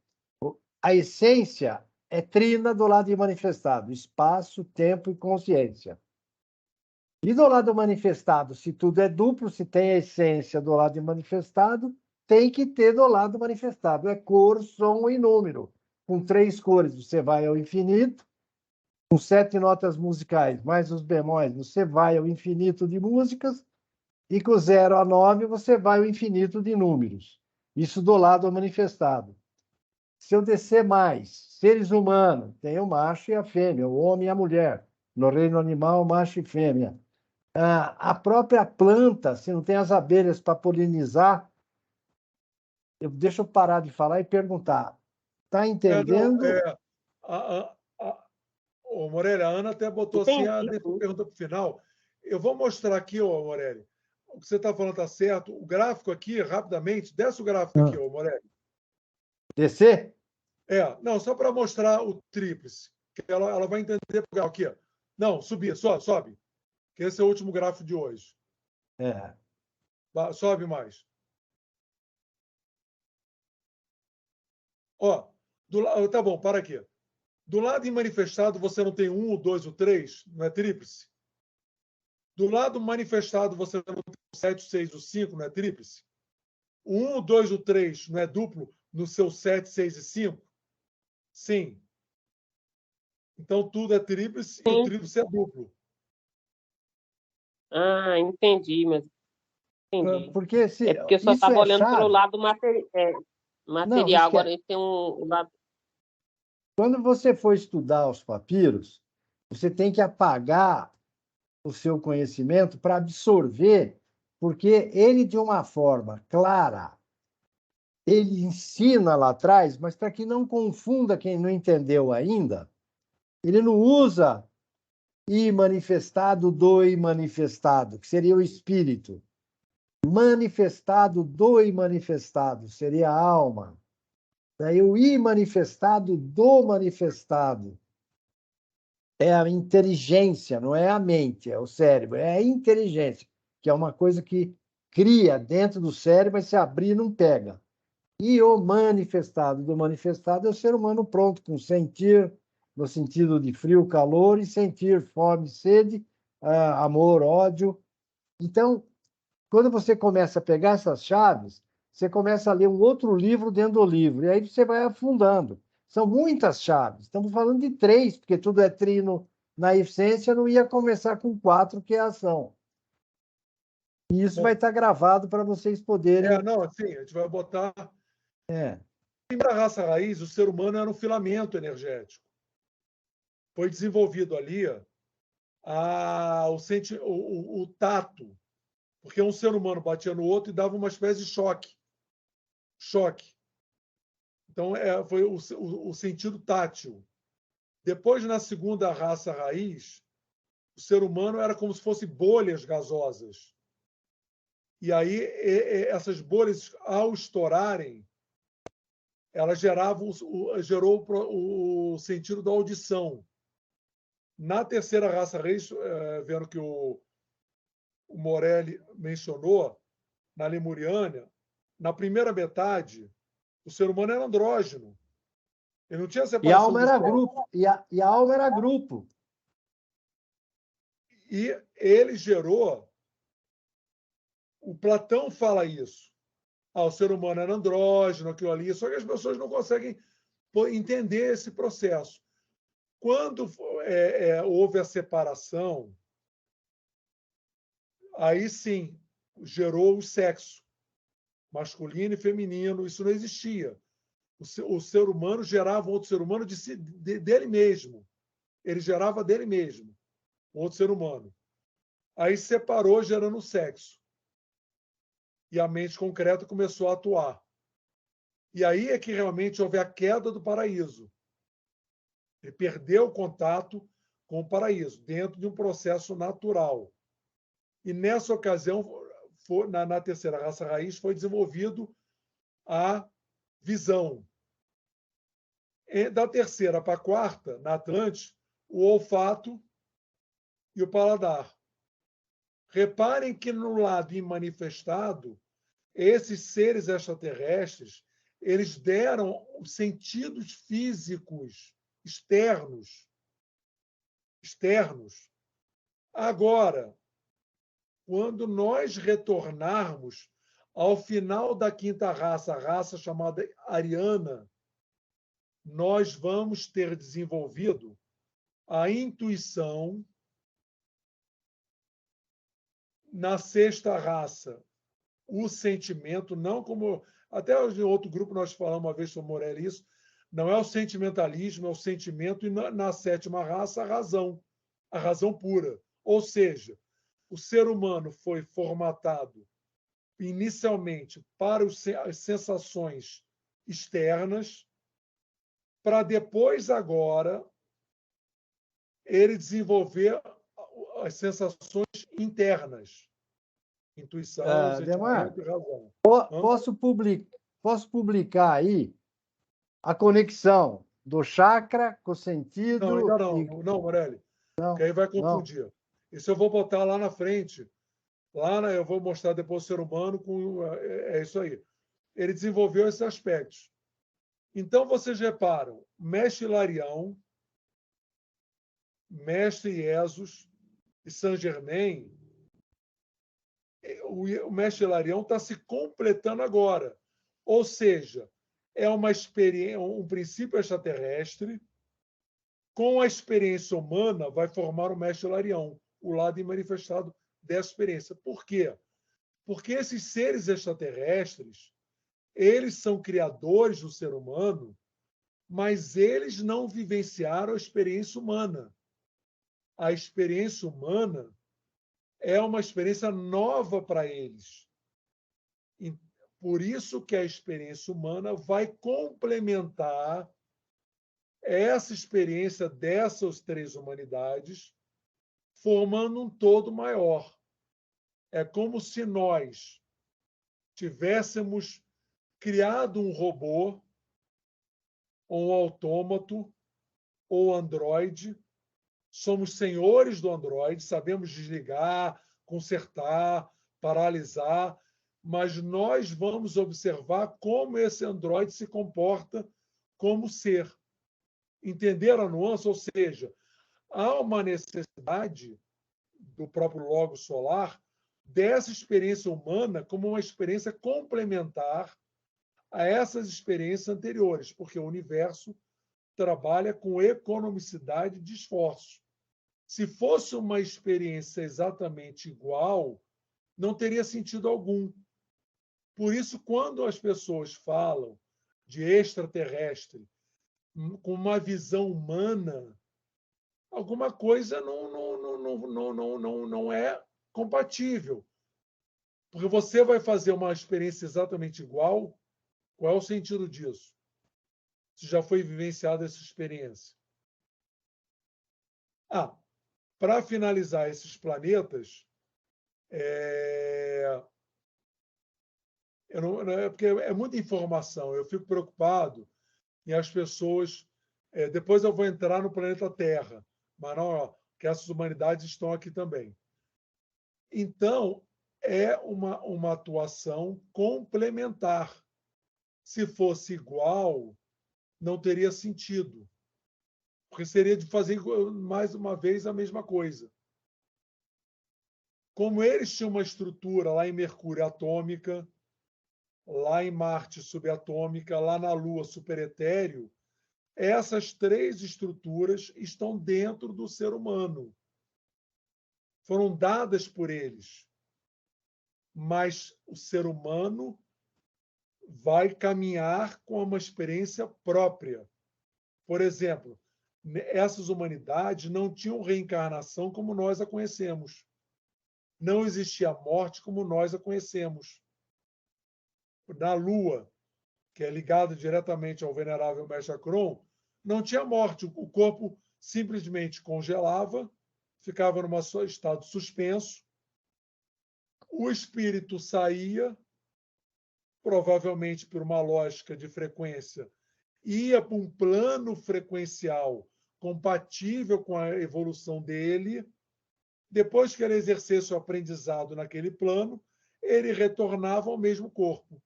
A essência é trina do lado de manifestado, espaço, tempo e consciência. E do lado manifestado, se tudo é duplo, se tem a essência do lado de manifestado, tem que ter do lado manifestado. É cor, som e número. Com 3 cores, você vai ao infinito. Com 7 notas musicais, mais os bemóis, você vai ao infinito de músicas. E com 0 a 9, você vai ao infinito de números. Isso do lado manifestado. Se eu descer mais, seres humanos, tem o macho e a fêmea, o homem e a mulher. No reino animal, macho e fêmea. A própria planta, se não tem as abelhas para polinizar, deixa eu parar de falar e perguntar. Está entendendo? Ô, Morelli, a Ana até botou assim, pergunta para o final. Eu vou mostrar aqui, ô, Morelli, o que você está falando está certo. O gráfico aqui, rapidamente, desce o gráfico aqui, ô, Morelli. Descer? Não, só para mostrar o tríplice, que ela vai entender aqui. Ó. Não, subir, sobe. Que esse é o último gráfico de hoje. Sobe mais. Ó, tá bom, para aqui. Do lado de manifestado, você não tem 1, o 2, o 3, não é tríplice? Do lado manifestado, você não tem o 7, o 6, o 5, não é tríplice? O 1, o 2, o 3 não é duplo no seu 7, 6 e 5? Sim. Então, tudo é tríplice e o tríplice é duplo. Ah, entendi, mas entendi. Porque é porque eu só estava olhando pelo lado material. Não, agora tem um lado... Quando você for estudar os papiros, você tem que apagar o seu conhecimento para absorver, porque ele, de uma forma clara, ele ensina lá atrás, mas para que não confunda quem não entendeu ainda, ele não usa I manifestado do imanifestado, que seria o espírito. Manifestado do imanifestado, seria a alma. Daí o imanifestado do manifestado é a inteligência, não é a mente, é o cérebro, é a inteligência, que é uma coisa que cria dentro do cérebro, mas se abrir não pega. E o manifestado do manifestado é o ser humano pronto, com sentir, no sentido de frio, calor, e sentir fome, sede, amor, ódio. Então, quando você começa a pegar essas chaves, você começa a ler um outro livro dentro do livro, e aí você vai afundando. São muitas chaves. Estamos falando de 3, porque tudo é trino na essência, não ia começar com 4, que é a ação. E isso vai estar gravado para vocês poderem... Não, assim, a gente vai botar... Na raça raiz, o ser humano era um filamento energético. Foi desenvolvido ali o tato, porque um ser humano batia no outro e dava uma espécie de choque. Então, foi o sentido tátil. Depois, na segunda raça raiz, o ser humano era como se fossem bolhas gasosas. E aí, essas bolhas, ao estourarem, elas gerou o sentido da audição. Na terceira raça raiz, vendo que o Morelli mencionou, na Lemuriana, na primeira metade, o ser humano era andrógeno. Ele não tinha separação. E a alma era grupo. E a alma era grupo. E ele gerou... O Platão fala isso. O ser humano era andrógeno, aquilo ali. Só que as pessoas não conseguem entender esse processo. Quando houve a separação, aí sim gerou o sexo masculino e feminino. Isso não existia. O ser humano gerava um outro ser humano dele mesmo. Ele gerava dele mesmo, outro ser humano. Aí separou, gerando o sexo. E a mente concreta começou a atuar. E aí é que realmente houve a queda do paraíso. Ele perdeu o contato com o paraíso, dentro de um processo natural. E nessa ocasião, na terceira raça raiz, foi desenvolvido a visão. Da terceira para a quarta, na Atlântida, o olfato e o paladar. Reparem que no lado imanifestado, esses seres extraterrestres, eles deram os sentidos físicos externos. Agora, quando nós retornarmos ao final da quinta raça, a raça chamada ariana, nós vamos ter desenvolvido a intuição. Na sexta raça, o sentimento, não como... Até em outro grupo nós falamos uma vez sobre Morelli isso, não é o sentimentalismo, é o sentimento, e na sétima raça, a razão pura. Ou seja, o ser humano foi formatado inicialmente para as sensações externas, para depois, agora, ele desenvolver as sensações internas. Intuição, Ademar, sentimento e razão. posso publicar aí a conexão do chakra com o sentido... Não, ainda não. Não, Morelli. Porque aí vai confundir. Não. Isso eu vou botar lá na frente. Eu vou mostrar depois o ser humano com... É isso aí. Ele desenvolveu esses aspectos. Então, vocês reparam, Mestre Hilarião, Mestre Iesus e Saint Germain, o Mestre Hilarião está se completando agora. Ou seja, é uma experiência, um princípio extraterrestre, com a experiência humana, vai formar o Mestre Hilarião, o lado manifestado dessa experiência. Por quê? Porque esses seres extraterrestres, eles são criadores do ser humano, mas eles não vivenciaram a experiência humana. A experiência humana é uma experiência nova para eles. E por isso que a experiência humana vai complementar essa experiência dessas três humanidades, formando um todo maior. É como se nós tivéssemos criado um robô, ou um autômato, ou androide. Somos senhores do androide, sabemos desligar, consertar, paralisar, mas nós vamos observar como esse androide se comporta como ser. Entenderam a nuance? Ou seja, há uma necessidade do próprio logo solar dessa experiência humana como uma experiência complementar a essas experiências anteriores, porque o universo trabalha com economicidade de esforços. Se fosse uma experiência exatamente igual, não teria sentido algum. Por isso, quando as pessoas falam de extraterrestre com uma visão humana, alguma coisa não é compatível. Porque você vai fazer uma experiência exatamente igual, qual é o sentido disso? Se já foi vivenciada essa experiência. Para finalizar esses planetas, porque é muita informação, eu fico preocupado em as pessoas... depois eu vou entrar no planeta Terra, mas não, que essas humanidades estão aqui também. Então, é uma atuação complementar. Se fosse igual, não teria sentido, porque seria de fazer mais uma vez a mesma coisa. Como eles tinham uma estrutura lá em Mercúrio atômica, lá em Marte subatômica, lá na Lua superetéreo, essas três estruturas estão dentro do ser humano. Foram dadas por eles. Mas o ser humano vai caminhar com uma experiência própria. Por exemplo, essas humanidades não tinham reencarnação como nós a conhecemos. Não existia morte como nós a conhecemos. Na Lua, que é ligado diretamente ao venerável Mestre Akron, não tinha morte. O corpo simplesmente congelava, ficava num estado suspenso, o espírito saía, provavelmente por uma lógica de frequência, ia para um plano frequencial compatível com a evolução dele. Depois que ele exercesse o aprendizado naquele plano, ele retornava ao mesmo corpo.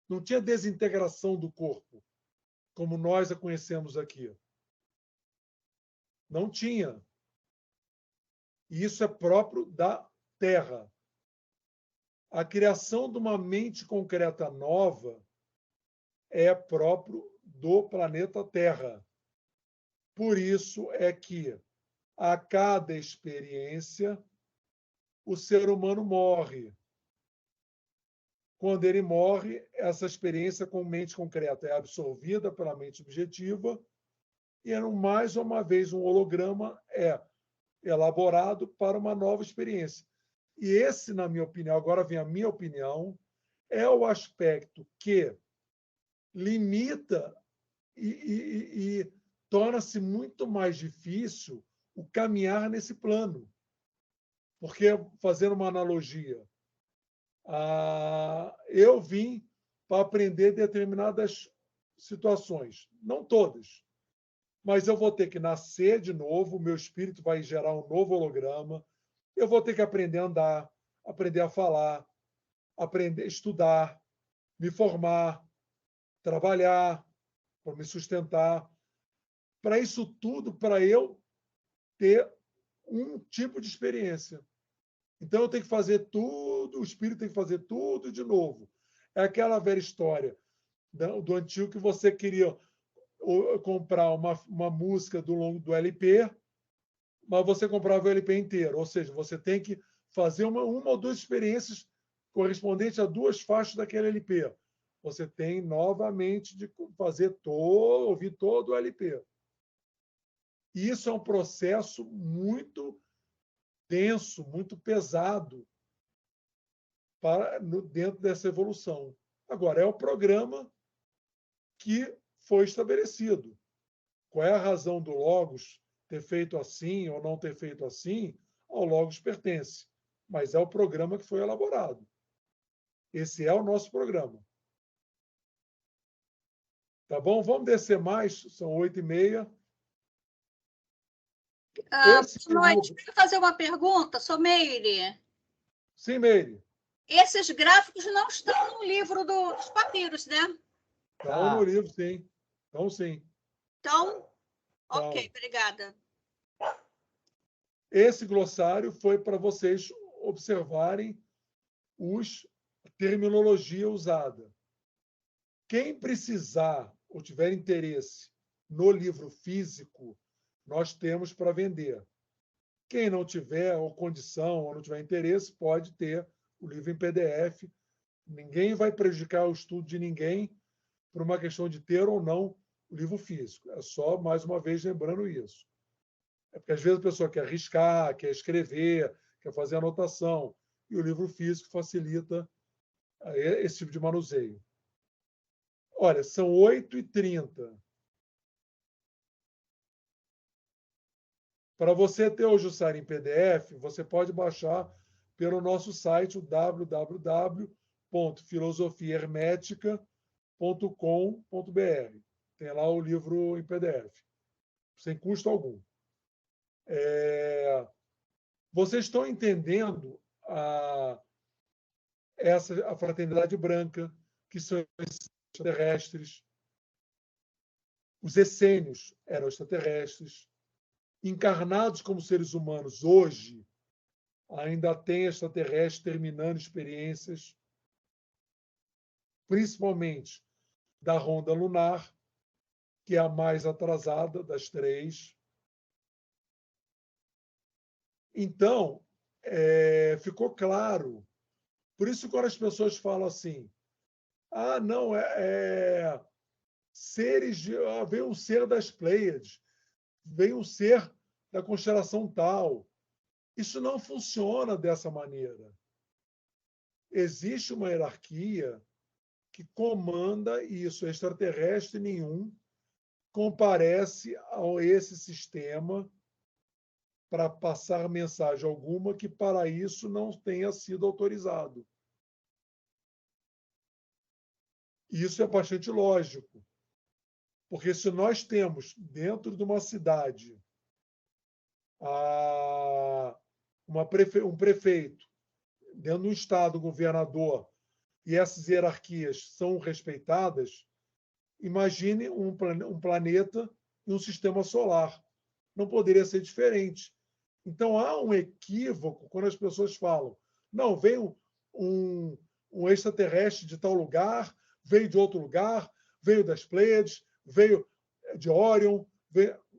Não tinha desintegração do corpo, como nós a conhecemos aqui. Não tinha. E isso é próprio da Terra. A criação de uma mente concreta nova é próprio do planeta Terra. Por isso é que, a cada experiência, o ser humano morre. Quando ele morre, essa experiência com mente concreta é absorvida pela mente subjetiva e, mais uma vez, um holograma é elaborado para uma nova experiência. E esse, na minha opinião, agora vem a minha opinião, é o aspecto que limita e torna-se muito mais difícil o caminhar nesse plano. Porque, fazendo uma analogia, eu vim para aprender determinadas situações, não todas, mas eu vou ter que nascer de novo, o meu espírito vai gerar um novo holograma, eu vou ter que aprender a andar, aprender a falar, aprender a estudar, me formar, trabalhar, para me sustentar. Para isso tudo, para eu ter um tipo de experiência. Então, eu tenho que fazer tudo, o espírito tem que fazer tudo de novo. É aquela velha história do antigo que você queria comprar uma música do LP, mas você comprava o LP inteiro. Ou seja, você tem que fazer uma ou duas experiências correspondentes a duas faixas daquele LP. Você tem novamente de ouvir todo o LP. E isso é um processo muito denso, muito pesado dentro dessa evolução. Agora, é o programa que foi estabelecido. Qual é a razão do Logos ter feito assim ou não ter feito assim? Ao Logos pertence, mas é o programa que foi elaborado. Esse é o nosso programa. Tá bom? Vamos descer mais, são 8h30. Boa noite. Deixa eu fazer uma pergunta, sou Meire. Sim, Meire. Esses gráficos não estão no livro dos papiros, né? Estão no livro, sim. Estão, sim. Então, ok, obrigada. Esse glossário foi para vocês observarem a terminologia usada. Quem precisar ou tiver interesse no livro físico, nós temos para vender. Quem não tiver ou condição ou não tiver interesse, pode ter o livro em PDF. Ninguém vai prejudicar o estudo de ninguém por uma questão de ter ou não o livro físico. É só, mais uma vez, lembrando isso. É porque, às vezes, a pessoa quer arriscar, quer escrever, quer fazer anotação, e o livro físico facilita esse tipo de manuseio. Olha, são 8h30. Para você ter o Jussara em PDF, você pode baixar pelo nosso site, o www.filosofiahermética.com.br. Tem lá o livro em PDF, sem custo algum. Vocês estão entendendo a fraternidade branca, que são extraterrestres. Os essênios eram extraterrestres. Encarnados como seres humanos hoje, ainda tem extraterrestres terminando experiências, principalmente da ronda lunar, que é a mais atrasada das três. Então, ficou claro. Por isso, quando as pessoas falam assim, não, veio um ser das Pleiades, veio um ser da constelação tal. Isso não funciona dessa maneira. Existe uma hierarquia que comanda isso. Extraterrestre nenhum comparece a esse sistema para passar mensagem alguma que para isso não tenha sido autorizado. Isso é bastante lógico. Porque se nós temos dentro de uma cidade um prefeito, dentro de um estado, um governador, e essas hierarquias são respeitadas, imagine um planeta e um sistema solar. Não poderia ser diferente. Então, há um equívoco quando as pessoas falam, não, veio um extraterrestre de tal lugar, veio de outro lugar, veio das Pleiades, veio de Órion.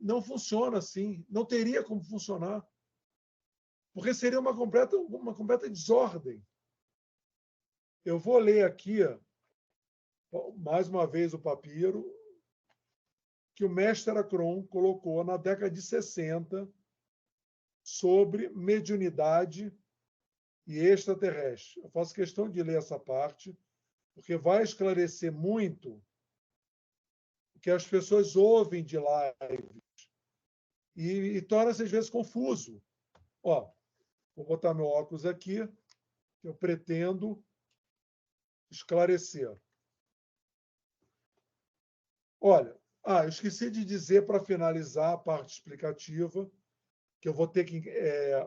Não funciona assim. Não teria como funcionar. Porque seria uma completa desordem. Eu vou ler aqui, mais uma vez, o papiro que o mestre Acron colocou na década de 60 sobre mediunidade e extraterrestre. Eu faço questão de ler essa parte, porque vai esclarecer muito o que as pessoas ouvem de lives e torna-se, às vezes, confuso. Ó, vou botar meu óculos aqui, que eu pretendo esclarecer. Olha, eu esqueci de dizer, para finalizar a parte explicativa, que eu vou ter que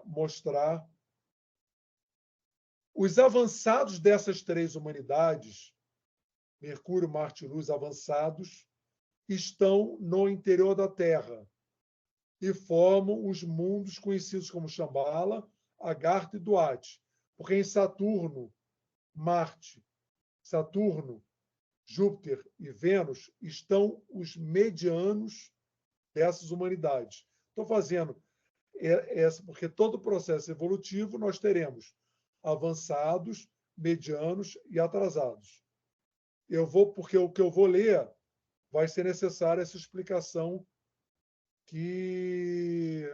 mostrar. Os avançados dessas três humanidades, Mercúrio, Marte e Luz avançados, estão no interior da Terra e formam os mundos conhecidos como Shambhala, Agartha e Duat. Porque em Saturno, Júpiter e Vênus estão os medianos dessas humanidades. Estou fazendo essa porque todo o processo evolutivo nós teremos avançados, medianos e atrasados. Porque o que eu vou ler vai ser necessária essa explicação que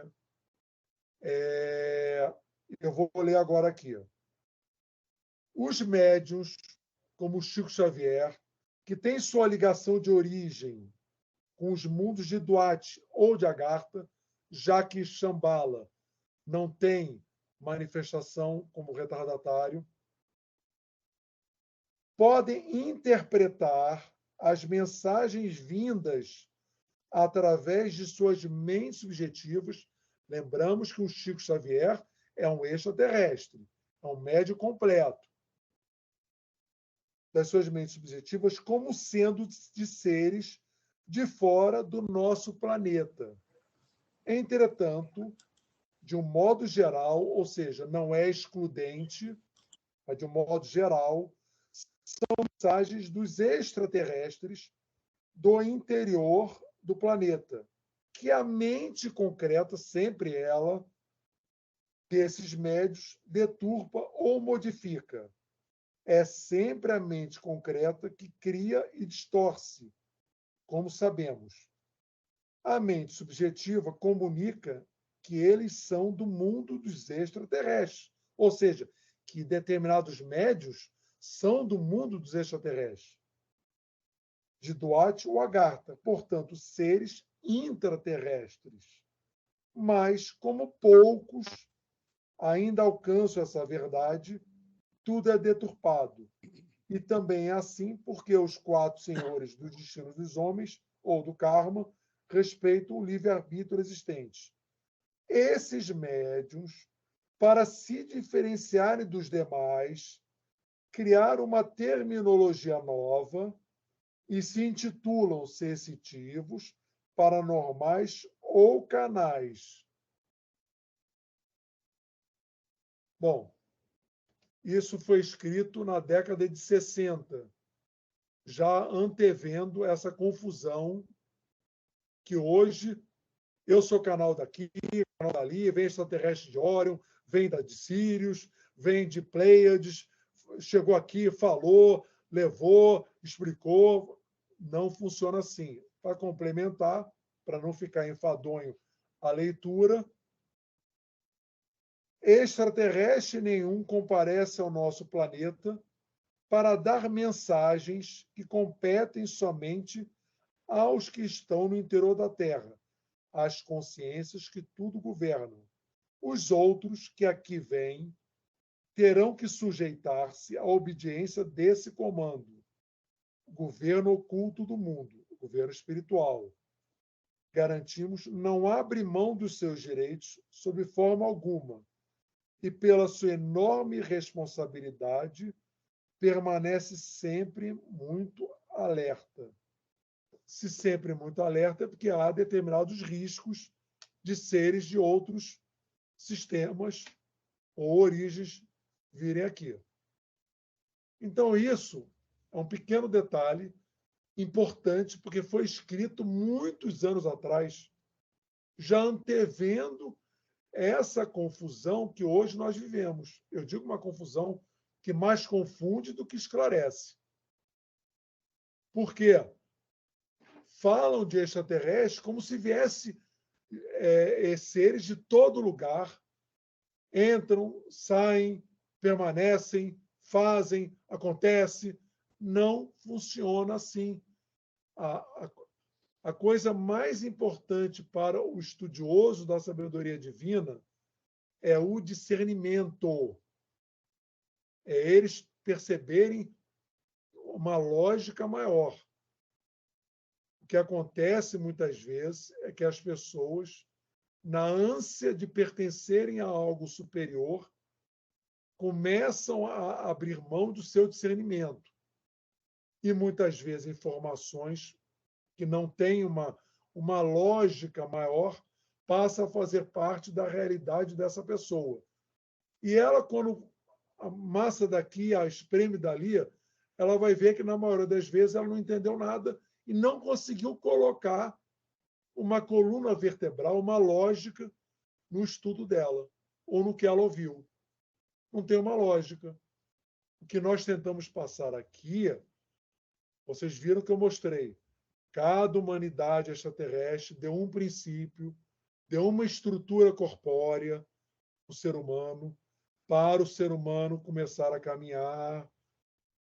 eu vou ler agora aqui. Os médiuns, como Chico Xavier, que têm sua ligação de origem com os mundos de Duat ou de Agartha, já que Shambhala não tem manifestação como retardatário, podem interpretar as mensagens vindas através de suas mentes subjetivas. Lembramos que o Chico Xavier é um extraterrestre, é um médium completo, das suas mentes subjetivas como sendo de seres de fora do nosso planeta. Entretanto, de um modo geral, ou seja, não é excludente, mas de um modo geral, são mensagens dos extraterrestres do interior do planeta, que a mente concreta, sempre ela, desses médios, deturpa ou modifica. É sempre a mente concreta que cria e distorce, como sabemos. A mente subjetiva comunica que eles são do mundo dos extraterrestres, ou seja, que determinados médios são do mundo dos extraterrestres, de Duat ou Agartha, portanto, seres intraterrestres. Mas, como poucos ainda alcançam essa verdade, tudo é deturpado. E também é assim porque os 4 senhores dos destinos dos homens, ou do karma, respeitam o livre-arbítrio existente. Esses médiuns, para se diferenciarem dos demais, criaram uma terminologia nova e se intitulam sensitivos, paranormais ou canais. Bom, isso foi escrito na década de 60, já antevendo essa confusão que hoje eu sou canal daqui, canal dali, vem extraterrestre de Órion, vem de Sirius, vem de Pleiades, chegou aqui, falou, levou, explicou. Não funciona assim. Para complementar, para não ficar enfadonho a leitura, extraterrestre nenhum comparece ao nosso planeta para dar mensagens que competem somente aos que estão no interior da Terra, às consciências que tudo governam. Os outros que aqui vêm terão que sujeitar-se à obediência desse comando, governo oculto do mundo. governo espiritual. Garantimos não abre mão dos seus direitos sob forma alguma e, pela sua enorme responsabilidade, permanece sempre muito alerta. Se sempre muito alerta, é porque há determinados riscos de seres de outros sistemas ou origens virem aqui. Então, isso é um pequeno detalhe importante, porque foi escrito muitos anos atrás, já antevendo essa confusão que hoje nós vivemos. Eu digo uma confusão que mais confunde do que esclarece. Por quê? Falam de extraterrestres como se viesse seres de todo lugar, entram, saem, permanecem, fazem, acontece. Não funciona assim. A coisa mais importante para o estudioso da sabedoria divina é o discernimento. É eles perceberem uma lógica maior. O que acontece muitas vezes é que as pessoas, na ânsia de pertencerem a algo superior, começam a abrir mão do seu discernimento. E muitas vezes informações que não têm uma lógica maior passam a fazer parte da realidade dessa pessoa. E ela, quando amassa daqui, a espreme dali, ela vai ver que, na maioria das vezes, ela não entendeu nada e não conseguiu colocar uma coluna vertebral, uma lógica no estudo dela, ou no que ela ouviu. Não tem uma lógica. O que nós tentamos passar aqui, vocês viram que eu mostrei. Cada humanidade extraterrestre deu um princípio, deu uma estrutura corpórea, o ser humano, para o ser humano começar a caminhar,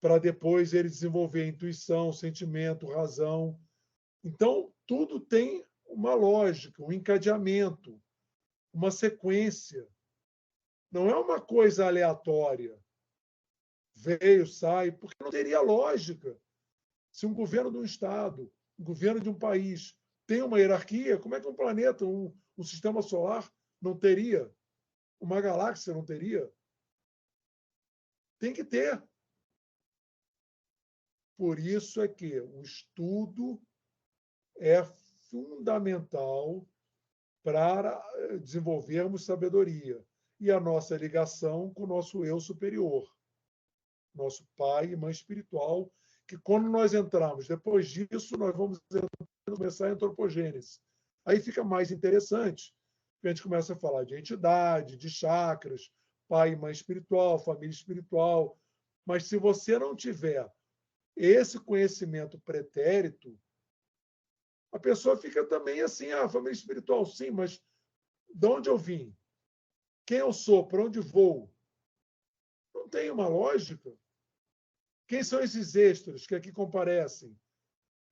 para depois ele desenvolver intuição, sentimento, razão. Então, tudo tem uma lógica, um encadeamento, uma sequência. Não é uma coisa aleatória. Veio, sai, porque não teria lógica. Se um governo de um Estado, um governo de um país tem uma hierarquia, como é que um planeta, um sistema solar não teria? Uma galáxia não teria? Tem que ter. Por isso é que o estudo é fundamental para desenvolvermos sabedoria e a nossa ligação com o nosso eu superior, nosso pai e mãe espiritual, que quando nós entramos, depois disso, nós vamos começar a antropogênese. Aí fica mais interessante, a gente começa a falar de entidade, de chakras, pai e mãe espiritual, família espiritual, mas se você não tiver esse conhecimento pretérito, a pessoa fica também assim, família espiritual, sim, mas de onde eu vim? Quem eu sou? Para onde vou? Não tem uma lógica. Quem são esses extras que aqui comparecem?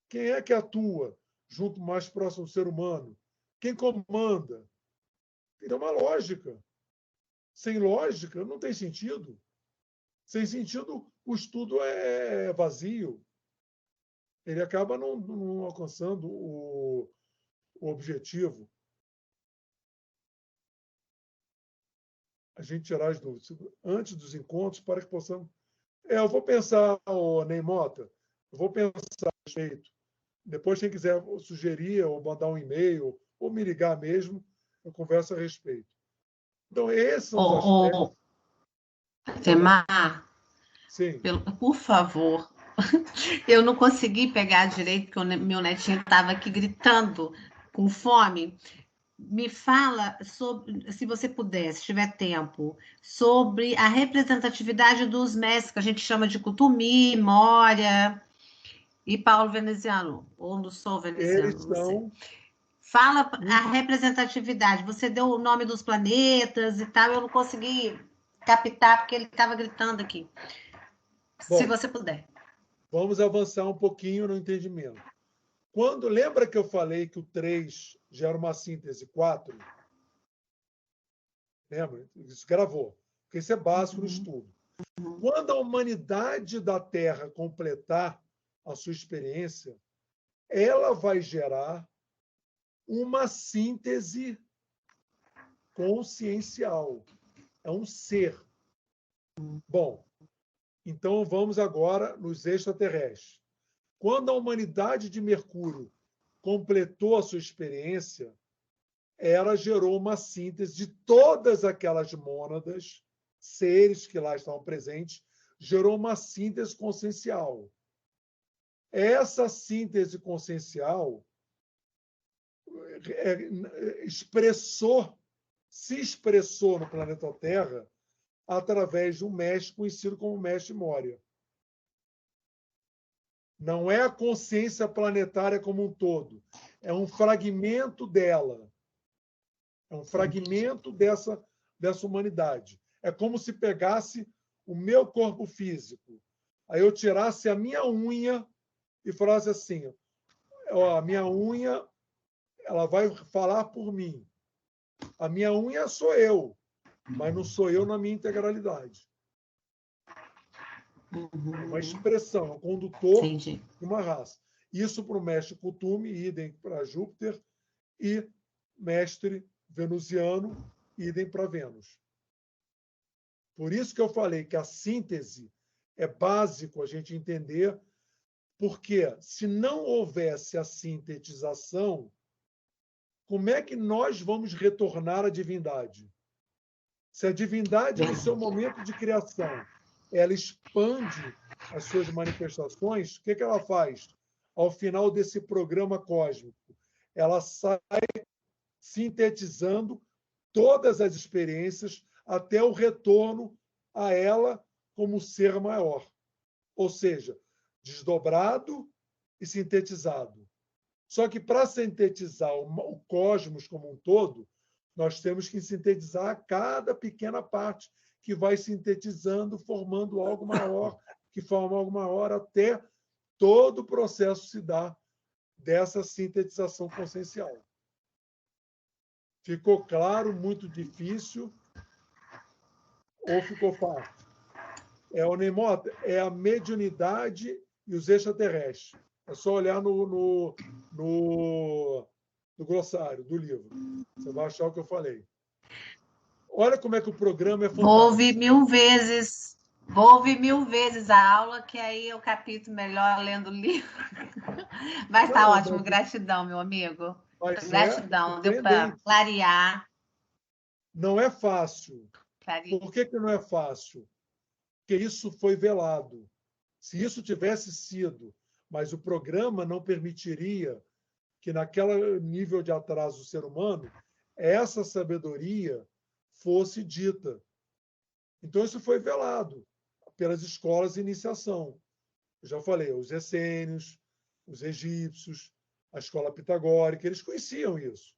Quem é que atua junto mais próximo do ser humano? Quem comanda? Tem uma lógica. Sem lógica, não tem sentido. Sem sentido, o estudo é vazio. Ele acaba não alcançando o objetivo. A gente tirar as dúvidas antes dos encontros para que possamos... eu vou pensar, Ney Mota, eu vou pensar a respeito. Depois, quem quiser sugerir ou mandar um e-mail ou me ligar mesmo, eu converso a respeito. Então, esses são os aspectos... Temar, sim. Por favor, eu não consegui pegar direito, porque o meu netinho estava aqui gritando com fome. Me fala sobre, se você puder, se tiver tempo, sobre a representatividade dos mestres, que a gente chama de Kutumi, Moria e Paulo Veneziano, ou não sou veneziano, Eles são... Fala a representatividade. Você deu o nome dos planetas e tal, eu não consegui captar, porque ele estava gritando aqui. Bom, se você puder. Vamos avançar um pouquinho no entendimento. Lembra que eu falei que o 3 gera uma síntese 4? Lembra? Isso gravou. Porque isso é básico no estudo. Quando a humanidade da Terra completar a sua experiência, ela vai gerar uma síntese consciencial. É um ser. Bom, então vamos agora nos extraterrestres. Quando a humanidade de Mercúrio completou a sua experiência, ela gerou uma síntese de todas aquelas mônadas, seres que lá estavam presentes, gerou uma síntese consciencial. Essa síntese consciencial se expressou no planeta Terra através de um mestre conhecido como Mestre Moria. Não é a consciência planetária como um todo, é um fragmento dela. É um fragmento dessa humanidade. É como se pegasse o meu corpo físico, aí eu tirasse a minha unha e falasse assim, ó, a minha unha ela vai falar por mim. A minha unha sou eu, mas não sou eu na minha integralidade. É uma expressão, um condutor de uma raça. Isso para o mestre Kuthumi, idem para Júpiter, e mestre venusiano, idem para Vênus. Por isso que eu falei que a síntese é básico a gente entender, porque se não houvesse a sintetização, como é que nós vamos retornar à divindade? Se a divindade, no seu momento de criação, ela expande as suas manifestações, o que ela faz? Ao final desse programa cósmico, ela sai sintetizando todas as experiências até o retorno a ela como ser maior. Ou seja, desdobrado e sintetizado. Só que para sintetizar o cosmos como um todo, nós temos que sintetizar cada pequena parte que vai sintetizando, formando algo maior, que forma algo maior, até todo o processo se dá dessa sintetização consciencial. Ficou claro, muito difícil, ou ficou fácil? O Neymota é a mediunidade e os extraterrestres. É só olhar no glossário do livro. Você vai achar o que eu falei. Olha como é que o programa é fantástico. Vou ouvir 1000 vezes. Vou ouvir 1000 vezes a aula, que aí eu capito melhor lendo o livro. Mas está ótimo. Gratidão, meu amigo. Gratidão. Deu para clarear. Não é fácil. Por que não é fácil? Porque isso foi velado. Se isso tivesse sido, mas o programa não permitiria que, naquele nível de atraso do ser humano, essa sabedoria fosse dita. Então, isso foi velado pelas escolas de iniciação. Eu já falei, os essênios, os egípcios, a escola pitagórica, eles conheciam isso.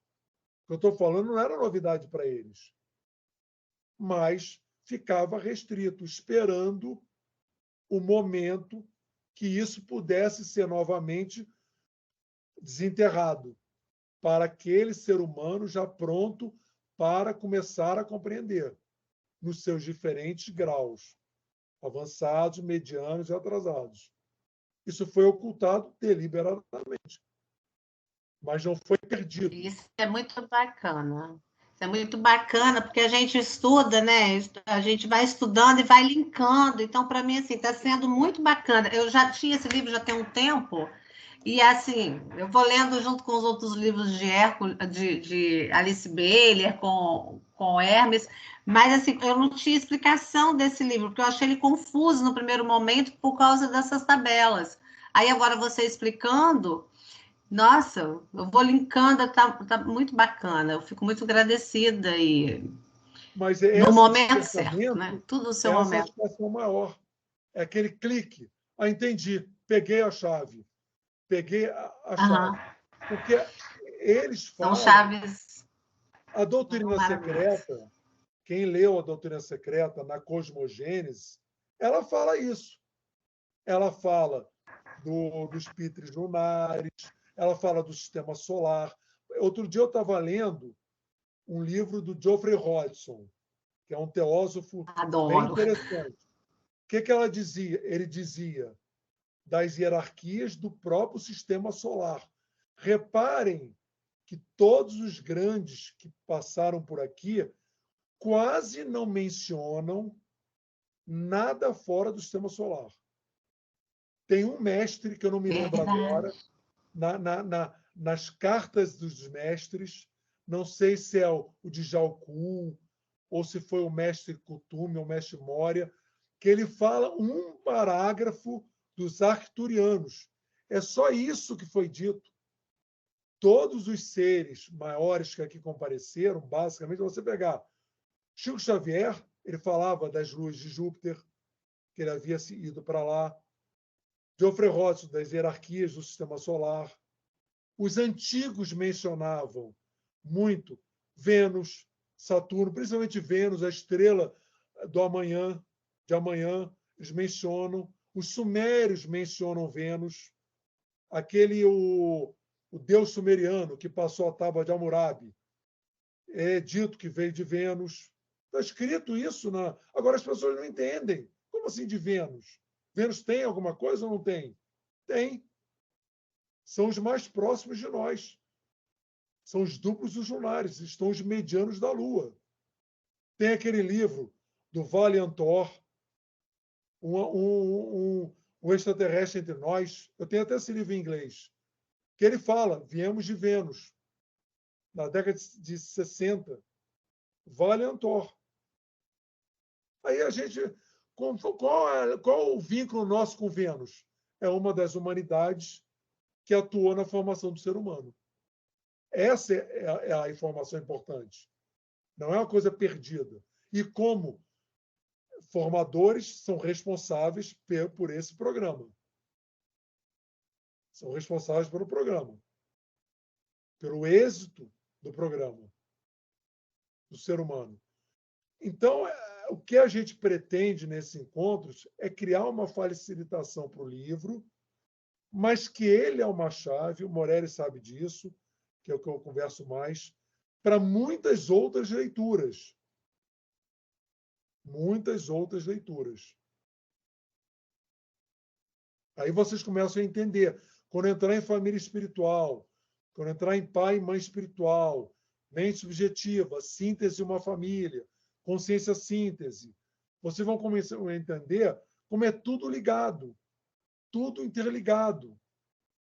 O que eu estou falando não era novidade para eles. Mas ficava restrito, esperando o momento que isso pudesse ser novamente desenterrado, para aquele ser humano já pronto para começar a compreender, nos seus diferentes graus, avançados, medianos e atrasados. Isso foi ocultado deliberadamente, mas não foi perdido. Isso é muito bacana. Isso é muito bacana, porque a gente estuda, né? A gente vai estudando e vai linkando. Então, para mim, assim, está sendo muito bacana. Eu já tinha esse livro já tem um tempo, e assim, eu vou lendo junto com os outros livros de Hércules, de Alice Bailey, com Hermes, mas assim, eu não tinha explicação desse livro, porque eu achei ele confuso no primeiro momento por causa dessas tabelas. Aí agora você explicando, nossa, eu vou linkando, tá muito bacana, eu fico muito agradecida e mas no momento certo, né? Tudo no seu momento. É a satisfação maior. É aquele clique. Ah, entendi. Peguei a chave. Peguei a chave. Porque eles falam... São chaves... A doutrina secreta, quem leu a doutrina secreta na cosmogênese, ela fala isso. Ela fala dos píteres lunares, ela fala do sistema solar. Outro dia eu estava lendo um livro do Geoffrey Hodgson, que é um teósofo bem interessante. O que ela dizia? Ele dizia, das hierarquias do próprio sistema solar. Reparem que todos os grandes que passaram por aqui quase não mencionam nada fora do sistema solar. Tem um mestre, que eu não me lembro agora, nas cartas dos mestres, não sei se é o Djal Khul, ou se foi o mestre Kuthumi, ou o mestre Moria, que ele fala um parágrafo dos arcturianos. É só isso que foi dito. Todos os seres maiores que aqui compareceram, basicamente, você pegar Chico Xavier, ele falava das luas de Júpiter, que ele havia ido para lá. Geoffrey Rothschild, das hierarquias do sistema solar. Os antigos mencionavam muito Vênus, Saturno, principalmente Vênus, a estrela do amanhã, de amanhã, eles mencionam. Os sumérios mencionam Vênus. O deus sumeriano que passou a tábua de Hammurabi é dito que veio de Vênus. Está escrito isso. Agora as pessoas não entendem. Como assim de Vênus? Vênus tem alguma coisa ou não tem? Tem. São os mais próximos de nós. São os duplos dos lunares, estão os medianos da Lua. Tem aquele livro do Valiantor, um extraterrestre entre nós. Eu tenho até esse livro em inglês, que ele fala, viemos de Vênus, na década de 60. Valiantor. Aí a gente... Qual o vínculo nosso com Vênus? É uma das humanidades que atuou na formação do ser humano. Essa é a informação importante. Não é uma coisa perdida. E como formadores são responsáveis por esse programa. São responsáveis pelo programa. Pelo êxito do programa. Do ser humano. Então, o que a gente pretende nesses encontros é criar uma facilitação para o livro, mas que ele é uma chave, o Morelli sabe disso, que é o que eu converso mais, para muitas outras leituras. Muitas outras leituras. Aí vocês começam a entender. Quando entrar em família espiritual, quando entrar em pai e mãe espiritual, mente subjetiva, síntese de uma família, consciência síntese, vocês vão começar a entender como é tudo ligado, tudo interligado,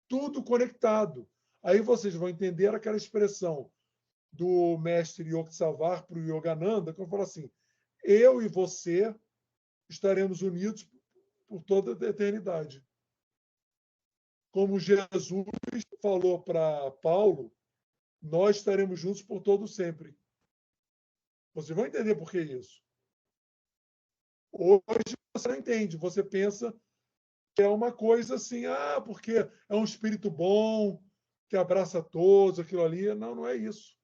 tudo conectado. Aí vocês vão entender aquela expressão do mestre Yogyakarta para o Yogananda, que eu falo assim, eu e você estaremos unidos por toda a eternidade. Como Jesus falou para Paulo, nós estaremos juntos por todo sempre. Vocês vão entender por que isso. Hoje você não entende, você pensa que é uma coisa assim, porque é um espírito bom, que abraça todos, aquilo ali. Não, não é isso.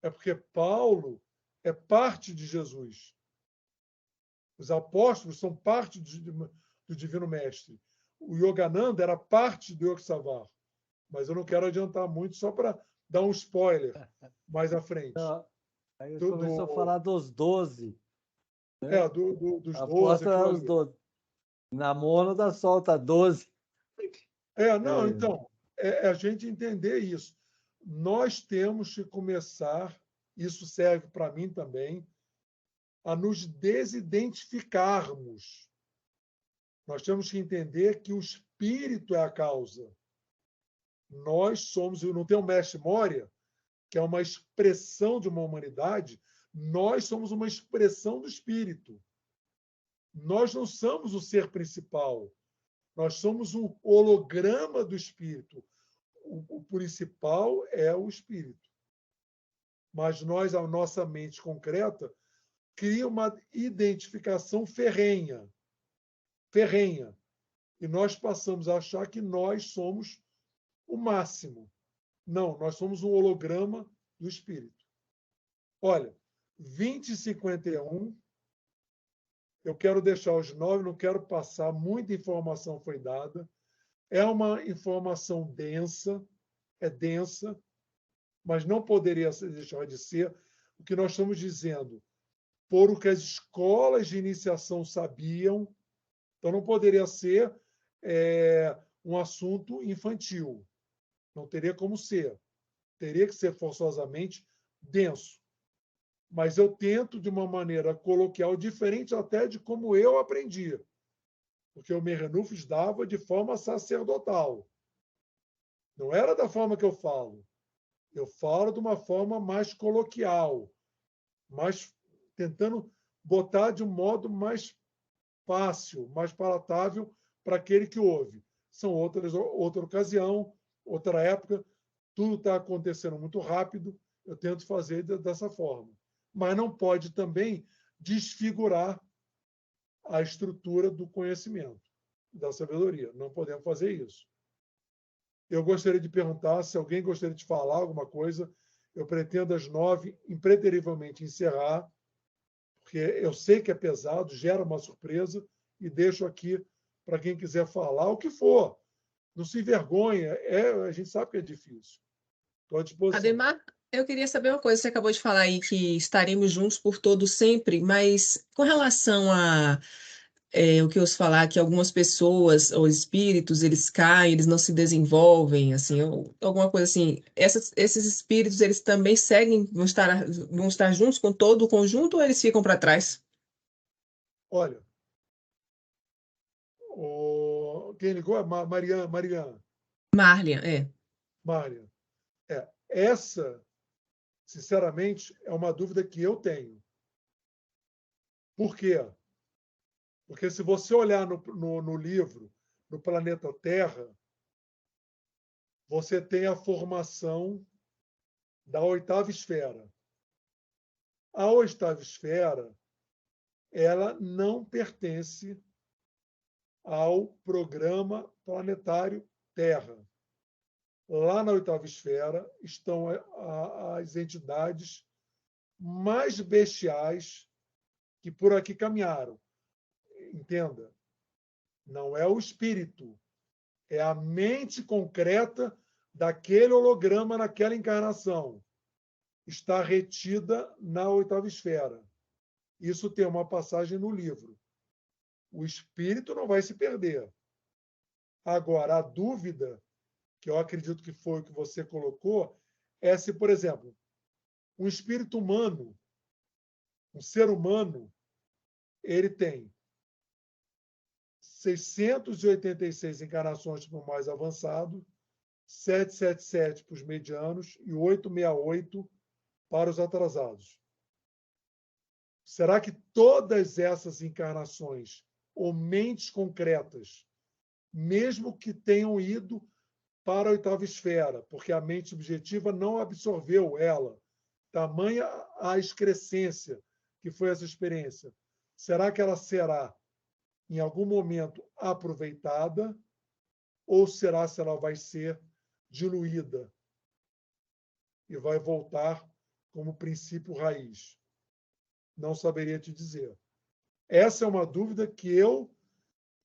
É porque Paulo é parte de Jesus. Os apóstolos são parte do Divino Mestre. O Yogananda era parte do Yogyakarta. Mas eu não quero adiantar muito, só para dar um spoiler mais à frente. Não. Aí começou a falar dos 12. Né? Dos 12. Os 12. Na Mônada solta 12. Não, então, a gente entender isso. Nós temos que começar, isso serve para mim também, a nos desidentificarmos. Nós temos que entender que o espírito é a causa. Nós somos, não tem o mestre Moria, que é uma expressão de uma humanidade, nós somos uma expressão do espírito. Nós não somos o ser principal. Nós somos um holograma do espírito. O principal é o espírito. Mas nós, a nossa mente concreta, cria uma identificação ferrenha. Ferrenha. E nós passamos a achar que nós somos o máximo. Não, nós somos um holograma do espírito. Olha, 20h51, eu quero deixar os 9, não quero passar, muita informação foi dada. É uma informação densa, é densa, mas não poderia deixar de ser o que nós estamos dizendo. Por o que as escolas de iniciação sabiam, então não poderia ser um assunto infantil. Não teria como ser. Teria que ser forçosamente denso. Mas eu tento de uma maneira coloquial, diferente até de como eu aprendi. Porque o Meir-Hanouf dava de forma sacerdotal. Não era da forma que eu falo. Eu falo de uma forma mais coloquial, mais tentando botar de um modo mais fácil, mais palatável para aquele que ouve. São outra ocasião, outra época, tudo está acontecendo muito rápido, eu tento fazer dessa forma. Mas não pode também desfigurar a estrutura do conhecimento, da sabedoria. Não podemos fazer isso. Eu gostaria de perguntar se alguém gostaria de falar alguma coisa. Eu pretendo às 9, impreterivelmente, encerrar, porque eu sei que é pesado, gera uma surpresa, e deixo aqui para quem quiser falar o que for. Não se envergonha, a gente sabe que é difícil. Estou à disposição. Ademar, eu queria saber uma coisa. Você acabou de falar aí que estaremos juntos por todo sempre, mas com relação a o que eu ouço falar, que algumas pessoas ou espíritos, eles caem, eles não se desenvolvem, assim, ou alguma coisa assim. Esses espíritos, eles também seguem, vão estar juntos com todo o conjunto ou eles ficam para trás? Olha, quem ligou é Mariana. Marlian, é. Mariana. Essa, sinceramente, é uma dúvida que eu tenho. Por quê? Porque se você olhar no livro, no planeta Terra, você tem a formação da oitava esfera. A oitava esfera, ela não pertence ao programa planetário Terra. Lá na oitava esfera estão as entidades mais bestiais que por aqui caminharam. Entenda, não é o espírito, é a mente concreta daquele holograma naquela encarnação. Está retida na oitava esfera. Isso tem uma passagem no livro. O espírito não vai se perder. Agora, a dúvida, que eu acredito que foi o que você colocou, é se, por exemplo, um espírito humano, um ser humano, ele tem 686 encarnações para o mais avançado, 777 para os medianos e 868 para os atrasados. Será que todas essas encarnações, ou mentes concretas, mesmo que tenham ido para a oitava esfera, porque a mente subjetiva não absorveu ela, tamanha a excrescência que foi essa experiência, será que ela será, em algum momento, aproveitada, ou será se ela vai ser diluída e vai voltar como princípio raiz? Não saberia te dizer. Essa é uma dúvida que eu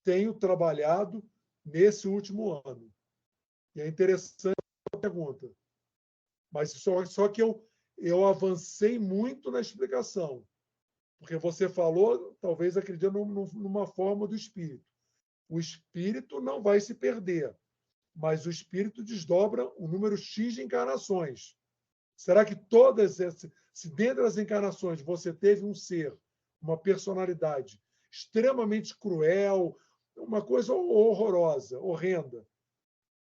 tenho trabalhado nesse último ano. E é interessante a pergunta. Mas só que eu avancei muito na explicação. Porque você falou, talvez acredite numa forma do espírito. O espírito não vai se perder, mas o espírito desdobra um número X de encarnações. Será que todas essas, se dentro das encarnações você teve um ser, uma personalidade extremamente cruel, uma coisa horrorosa, horrenda,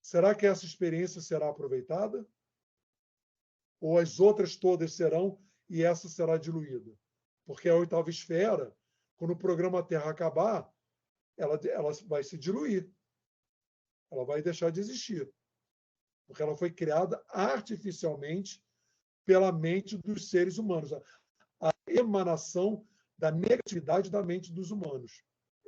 será que essa experiência será aproveitada? Ou as outras todas serão e essa será diluída? Porque a oitava esfera, quando o programa Terra acabar, ela vai se diluir. Ela vai deixar de existir. Porque ela foi criada artificialmente pela mente dos seres humanos. A emanação da negatividade da mente dos humanos.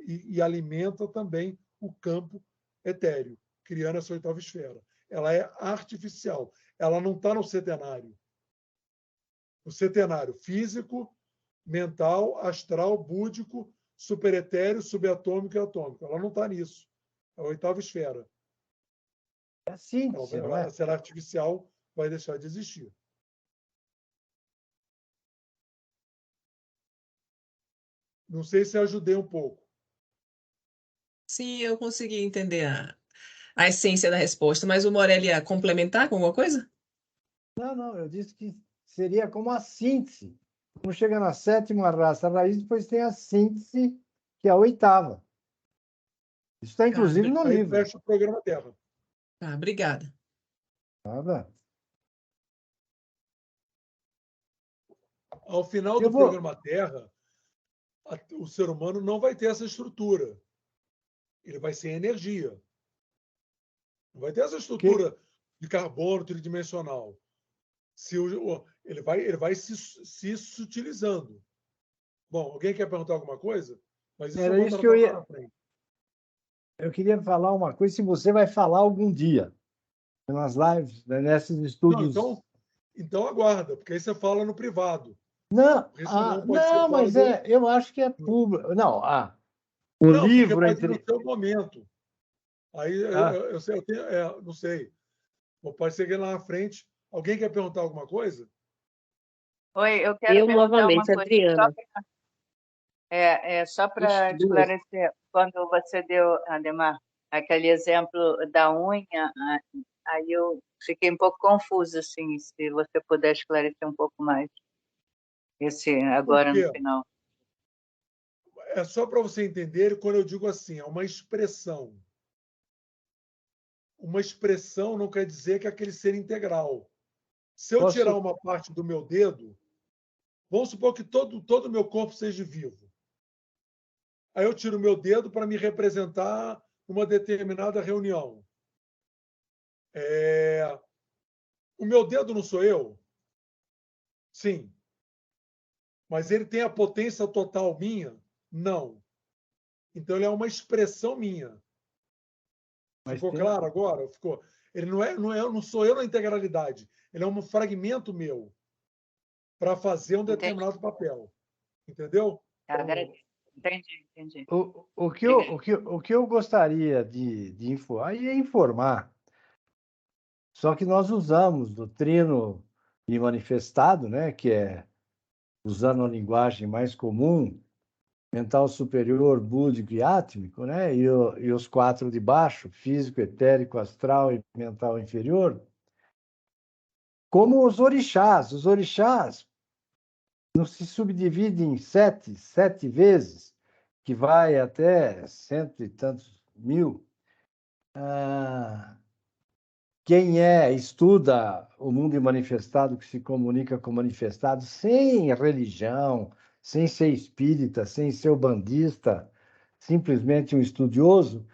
E alimenta também o campo etéreo, criando essa oitava esfera. Ela é artificial. Ela não está no setenário. O setenário físico, mental, astral, búdico, superetéreo, subatômico e atômico. Ela não está nisso. É a oitava esfera. É síntese, não é? Ela será artificial, vai deixar de existir. Não sei se ajudei um pouco. Sim, eu consegui entender a essência da resposta, mas o Morelli ia complementar com alguma coisa? Não, eu disse que seria como a síntese. Como chega na sétima raça raiz, depois tem a síntese, que é a oitava. Isso está, inclusive, no Aí livro. fecha o programa Terra. Tá, obrigada. Nada. Ao final do programa Terra, o ser humano não vai ter essa estrutura. Ele vai ser energia. Não vai ter essa estrutura de carbono tridimensional. Ele vai se sutilizando. Bom, alguém quer perguntar alguma coisa? Mas isso Era eu vou isso que eu tratar ia. lá na frente. Eu queria falar uma coisa, se você vai falar algum dia, nas lives, né, nesses estudos. Não, então aguarda, porque aí você fala no privado. Não, Pode ser fora mas eu acho que é público. Não, o não, livro porque pode ir no seu momento. Aí eu tenho, não sei. Pode ser que lá na frente. Alguém quer perguntar alguma coisa? Oi, eu quero Eu perguntar uma novamente, coisa. Adriana. Só para Ixi, duas. esclarecer, quando você deu, Ademar, aquele exemplo da unha, aí eu fiquei um pouco confusa, assim, se você puder esclarecer um pouco mais, esse Por agora no quê? final. É só para você entender, quando eu digo assim, é uma expressão. Uma expressão não quer dizer que é aquele ser integral. Se eu tirar uma parte do meu dedo, vamos supor que todo o meu corpo seja vivo. Aí eu tiro o meu dedo para me representar numa determinada reunião. O meu dedo não sou eu? Sim. Mas ele tem a potência total minha? Não. Então ele é uma expressão minha. Ficou claro agora? Ficou. Ele não sou eu na integralidade. Ele é um fragmento meu para fazer um determinado papel. Entendeu? Entendi. O que eu gostaria de informar, só que nós usamos do trino e manifestado, né, que é, usando a linguagem mais comum, mental superior, búdico e átmico, né, e os quatro de baixo, físico, etérico, astral e mental inferior, como os orixás. Os orixás não se subdividem em sete vezes, que vai até 100 e tantos mil. Quem estuda o mundo manifestado, que se comunica com o manifestado, sem religião, sem ser espírita, sem ser bandista, simplesmente um estudioso,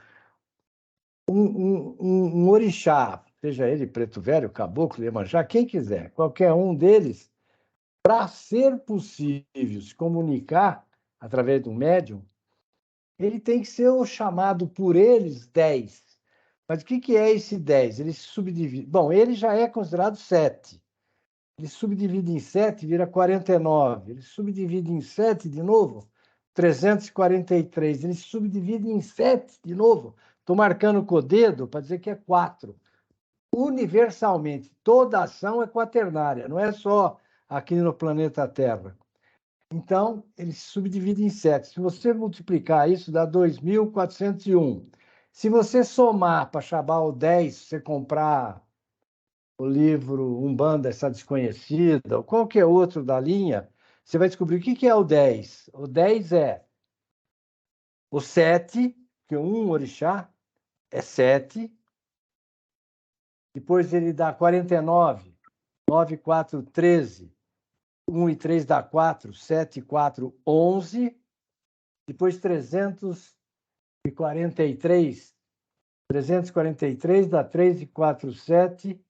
um orixá, seja ele preto velho, caboclo, iemanjá, quem quiser, qualquer um deles, para ser possível se comunicar através do médium, ele tem que ser o chamado por eles 10. Mas o que é esse 10? Ele se subdivide. Bom, ele já é considerado 7. Ele subdivide em 7, vira 49. Ele subdivide em 7 de novo, 343. Ele subdivide em 7 de novo. Estou marcando com o dedo para dizer que é 4. Universalmente, toda ação é quaternária, não é só aqui no planeta Terra. Então, ele se subdivide em 7. Se você multiplicar isso, dá 2.401. Se você somar para chamar o 10, você comprar o livro Umbanda, essa desconhecida, ou qualquer outro da linha, você vai descobrir o que é o 10. O 10 é o 7, que um orixá é 7. Depois ele dá 49, 9, 4, 13. 1 e 3 dá 4, 7 e 4, 11. Depois 343. 343 dá 3 e 4, 7.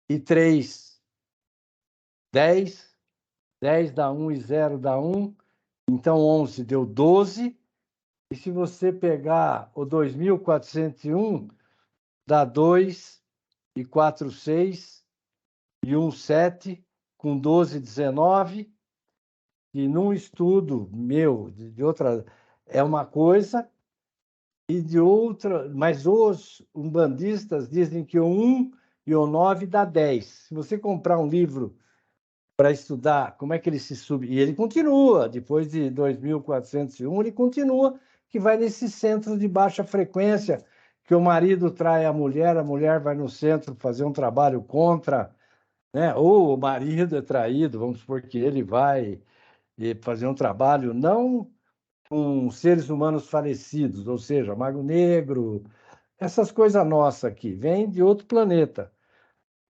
E 3, 10. 10 dá 1 e 0 dá 1. Então 11 deu 12. E se você pegar o 2.401, dá 2 e 4, 6. E 1, 7. Com 12, 19. E num estudo meu, de outra, é uma coisa, e de outra, mas os umbandistas dizem que o 1 e o 9 dá 10. Se você comprar um livro para estudar como é que ele se sub... E ele continua, depois de 2.401, ele continua que vai nesse centro de baixa frequência, que o marido trai a mulher vai no centro fazer um trabalho contra, né? Ou o marido é traído, vamos supor que ele vai fazer um trabalho não com seres humanos falecidos, ou seja, Mago Negro, essas coisas nossas aqui, vêm de outro planeta.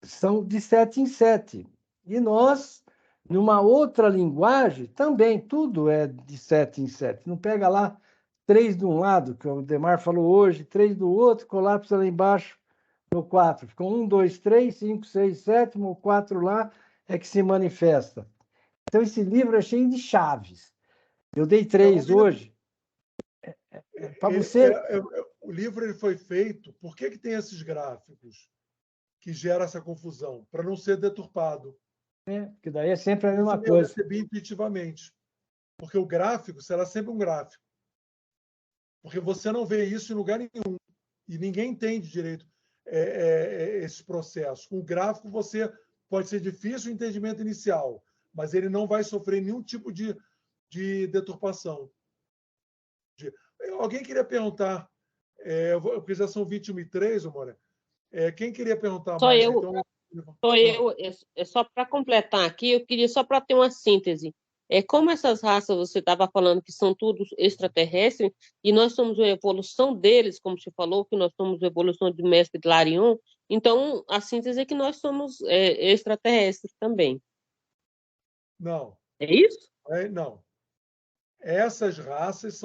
São de 7 em 7. E nós, numa outra linguagem, também, tudo é de 7 em 7. Não pega lá 3 de um lado, que o Demar falou hoje, 3 do outro, colapsa lá embaixo no 4. Ficam 1, 2, 3, 5, 6, 7, o 4 lá é que se manifesta. Então, esse livro é cheio de chaves. Eu dei 3 hoje. Para você. O livro ele foi feito. Por que tem esses gráficos que geram essa confusão? Para não ser deturpado. Porque daí é sempre a mesma Isso coisa. recebi intuitivamente. Porque o gráfico será sempre um gráfico. Porque você não vê isso em lugar nenhum. E ninguém entende direito esse processo. Com o gráfico, você pode ser difícil o entendimento inicial, mas ele não vai sofrer nenhum tipo de deturpação. Alguém queria perguntar, porque já são 21h03, Moura. Quem queria perguntar Só mais? eu. Então, Só eu, só para completar aqui, eu queria só para ter uma síntese. Como essas raças você estava falando que são todos extraterrestres e nós somos uma evolução deles, como você falou, que nós somos a evolução de Mestre Hilarion, então a síntese é que nós somos extraterrestres também. Não. É isso? Não. Essas raças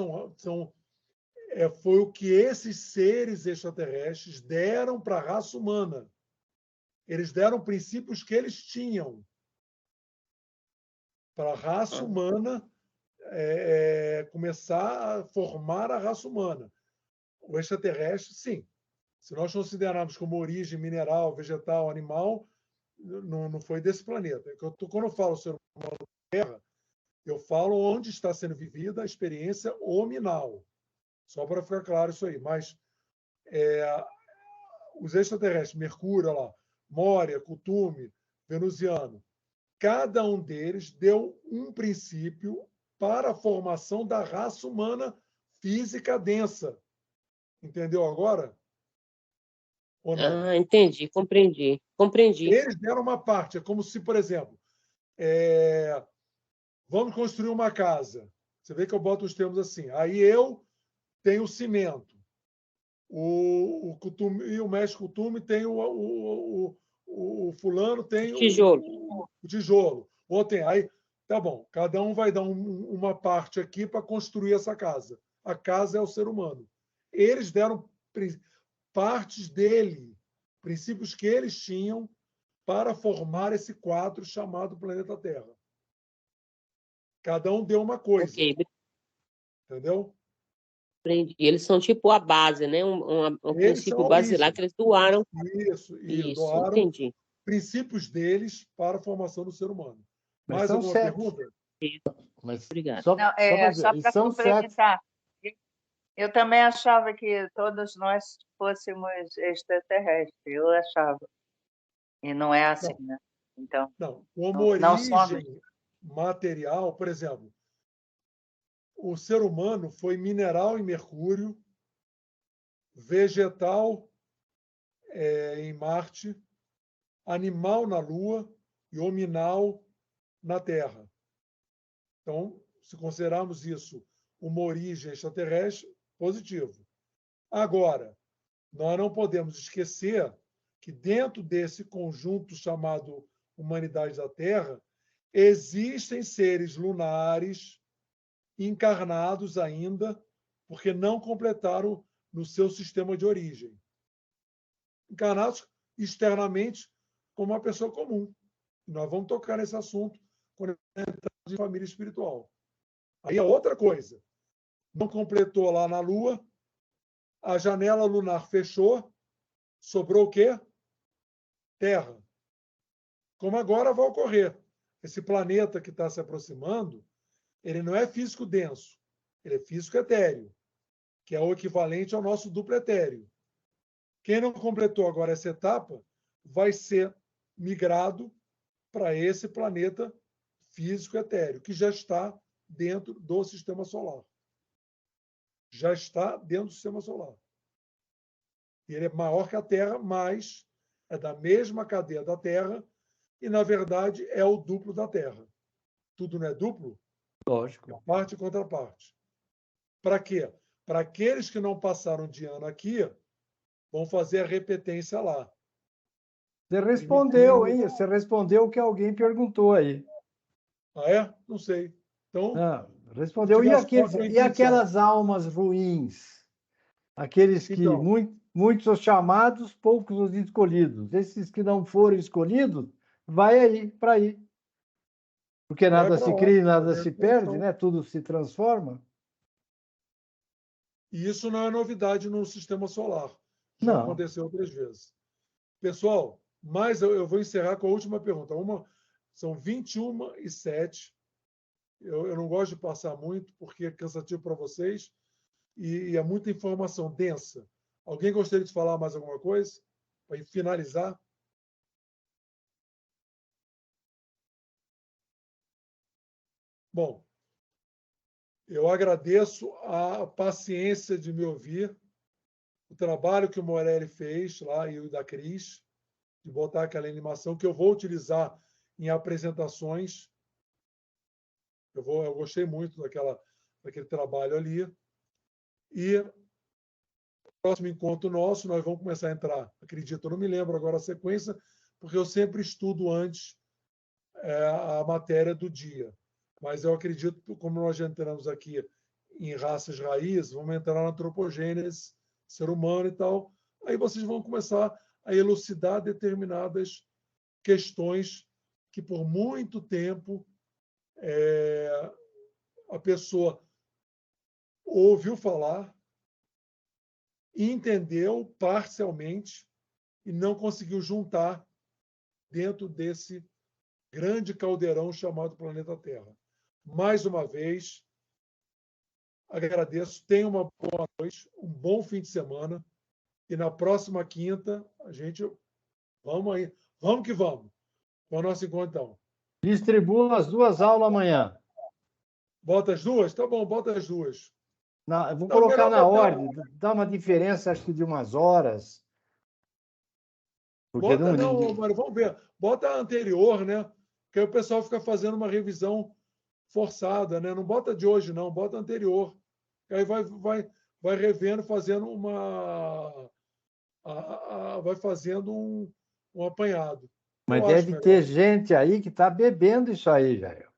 foi o que esses seres extraterrestres deram para a raça humana. Eles deram princípios que eles tinham para a raça humana começar a formar a raça humana. O extraterrestre, sim. Se nós considerarmos como origem mineral, vegetal, animal, não foi desse planeta. Quando eu falo ser humano da Terra, eu falo onde está sendo vivida a experiência hominal. Só para ficar claro isso aí. Mas os extraterrestres, Mercúrio, olha lá, Mória, Cutume, Venusiano, cada um deles deu um princípio para a formação da raça humana física densa. Entendeu agora? Ou não? Ah, entendi, compreendi. Eles deram uma parte. É como se, por exemplo, vamos construir uma casa. Você vê que eu boto os termos assim. Aí eu tenho o cimento. O mestre Cutume tem o fulano tem o tijolo. Ou tem. Aí, tá bom. Cada um vai dar uma parte aqui para construir essa casa. A casa é o ser humano. Eles deram partes dele, princípios que eles tinham para formar esse quadro chamado planeta Terra. Cada um deu uma coisa. Okay. Entendeu? Entendi. Eles são tipo a base, né? Um princípio basilar que eles doaram. Isso, doaram entendi. Princípios deles para a formação do ser humano. Mais alguma pergunta? Obrigada. Só para complementar. Eu também achava que todos nós fôssemos extraterrestres. Eu achava. E não é assim, né? Então, não. Como origem material, por exemplo, o ser humano foi mineral em Mercúrio, vegetal em Marte, animal na Lua e hominal na Terra. Então, se considerarmos isso uma origem extraterrestre, positivo. Agora, nós não podemos esquecer que dentro desse conjunto chamado Humanidade da Terra, existem seres lunares encarnados ainda, porque não completaram no seu sistema de origem. Encarnados externamente como uma pessoa comum. Nós vamos tocar nesse assunto quando entrarmos em família espiritual. Aí é outra coisa. Não completou lá na Lua, a janela lunar fechou, sobrou o quê? Terra. Como agora vai ocorrer. Esse planeta que está se aproximando, ele não é físico denso, ele é físico etéreo, que é o equivalente ao nosso duplo etéreo. Quem não completou agora essa etapa vai ser migrado para esse planeta físico etéreo, que já está dentro do sistema solar. já está dentro do sistema solar. E ele é maior que a Terra, mas é da mesma cadeia da Terra e, na verdade, é o duplo da Terra. Tudo não é duplo? Lógico. Parte e contraparte. Para quê? Para aqueles que não passaram de ano aqui, vão fazer a repetência lá. Você respondeu, hein? Você respondeu o que alguém perguntou aí. Ah, é? Não sei. Então, respondeu. E aquelas almas ruins? Aqueles que, Então. muitos os chamados, poucos os escolhidos. Esses que não foram escolhidos, vai aí, para aí. Porque nada se cria, nada se perde, né? Tudo se transforma. E isso não é novidade no sistema solar. Já Não. aconteceu outras vezes. Pessoal, mas eu vou encerrar com a última pergunta. São 21h07. Eu não gosto de passar muito, porque é cansativo para vocês e é muita informação densa. Alguém gostaria de falar mais alguma coisa? Para finalizar? Bom, eu agradeço a paciência de me ouvir, o trabalho que o Morelli fez lá e o da Cris, de botar aquela animação que eu vou utilizar em apresentações. Eu gostei muito daquele trabalho ali. E no próximo encontro nosso, nós vamos começar a entrar, acredito, eu não me lembro agora a sequência, porque eu sempre estudo antes a matéria do dia. Mas eu acredito, como nós já entramos aqui em raças raízes, vamos entrar na antropogênese, ser humano e tal, aí vocês vão começar a elucidar determinadas questões que, por muito tempo, a pessoa ouviu falar, entendeu parcialmente e não conseguiu juntar dentro desse grande caldeirão chamado planeta Terra. Mais uma vez, agradeço. Tenha uma boa noite, um bom fim de semana. E na próxima quinta, vamos aí. Vamos que vamos. Com o nosso encontro, então. Distribua as 2 aulas amanhã. Bota as 2? Tá bom, bota as 2. Não, eu vou colocar na ordem. Dá uma diferença, acho que de umas horas. Porque não, Mário, vamos ver. Bota a anterior, né? Porque aí o pessoal fica fazendo uma revisão forçada, né? Não bota de hoje, não. Bota a anterior. Aí vai revendo, fazendo vai fazendo um apanhado. Mas deve ter gente aí que está bebendo isso aí, velho.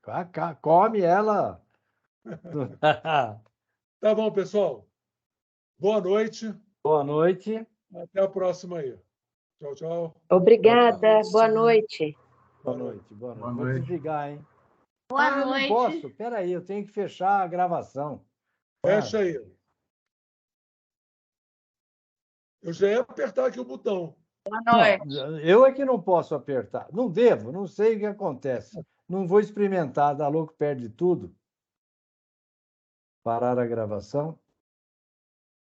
Come ela. Tá bom, pessoal. Boa noite. Boa noite. Até a próxima aí. Tchau, tchau. Obrigada. Boa noite. Boa noite. Vou desligar, hein? Boa noite. Não posso. Espera aí, eu tenho que fechar a gravação. Fecha aí. Eu já ia apertar aqui o botão. Boa noite. Não, eu é que não posso apertar. Não devo, não sei o que acontece. Não vou experimentar. Dá louco, perde tudo. Parar a gravação.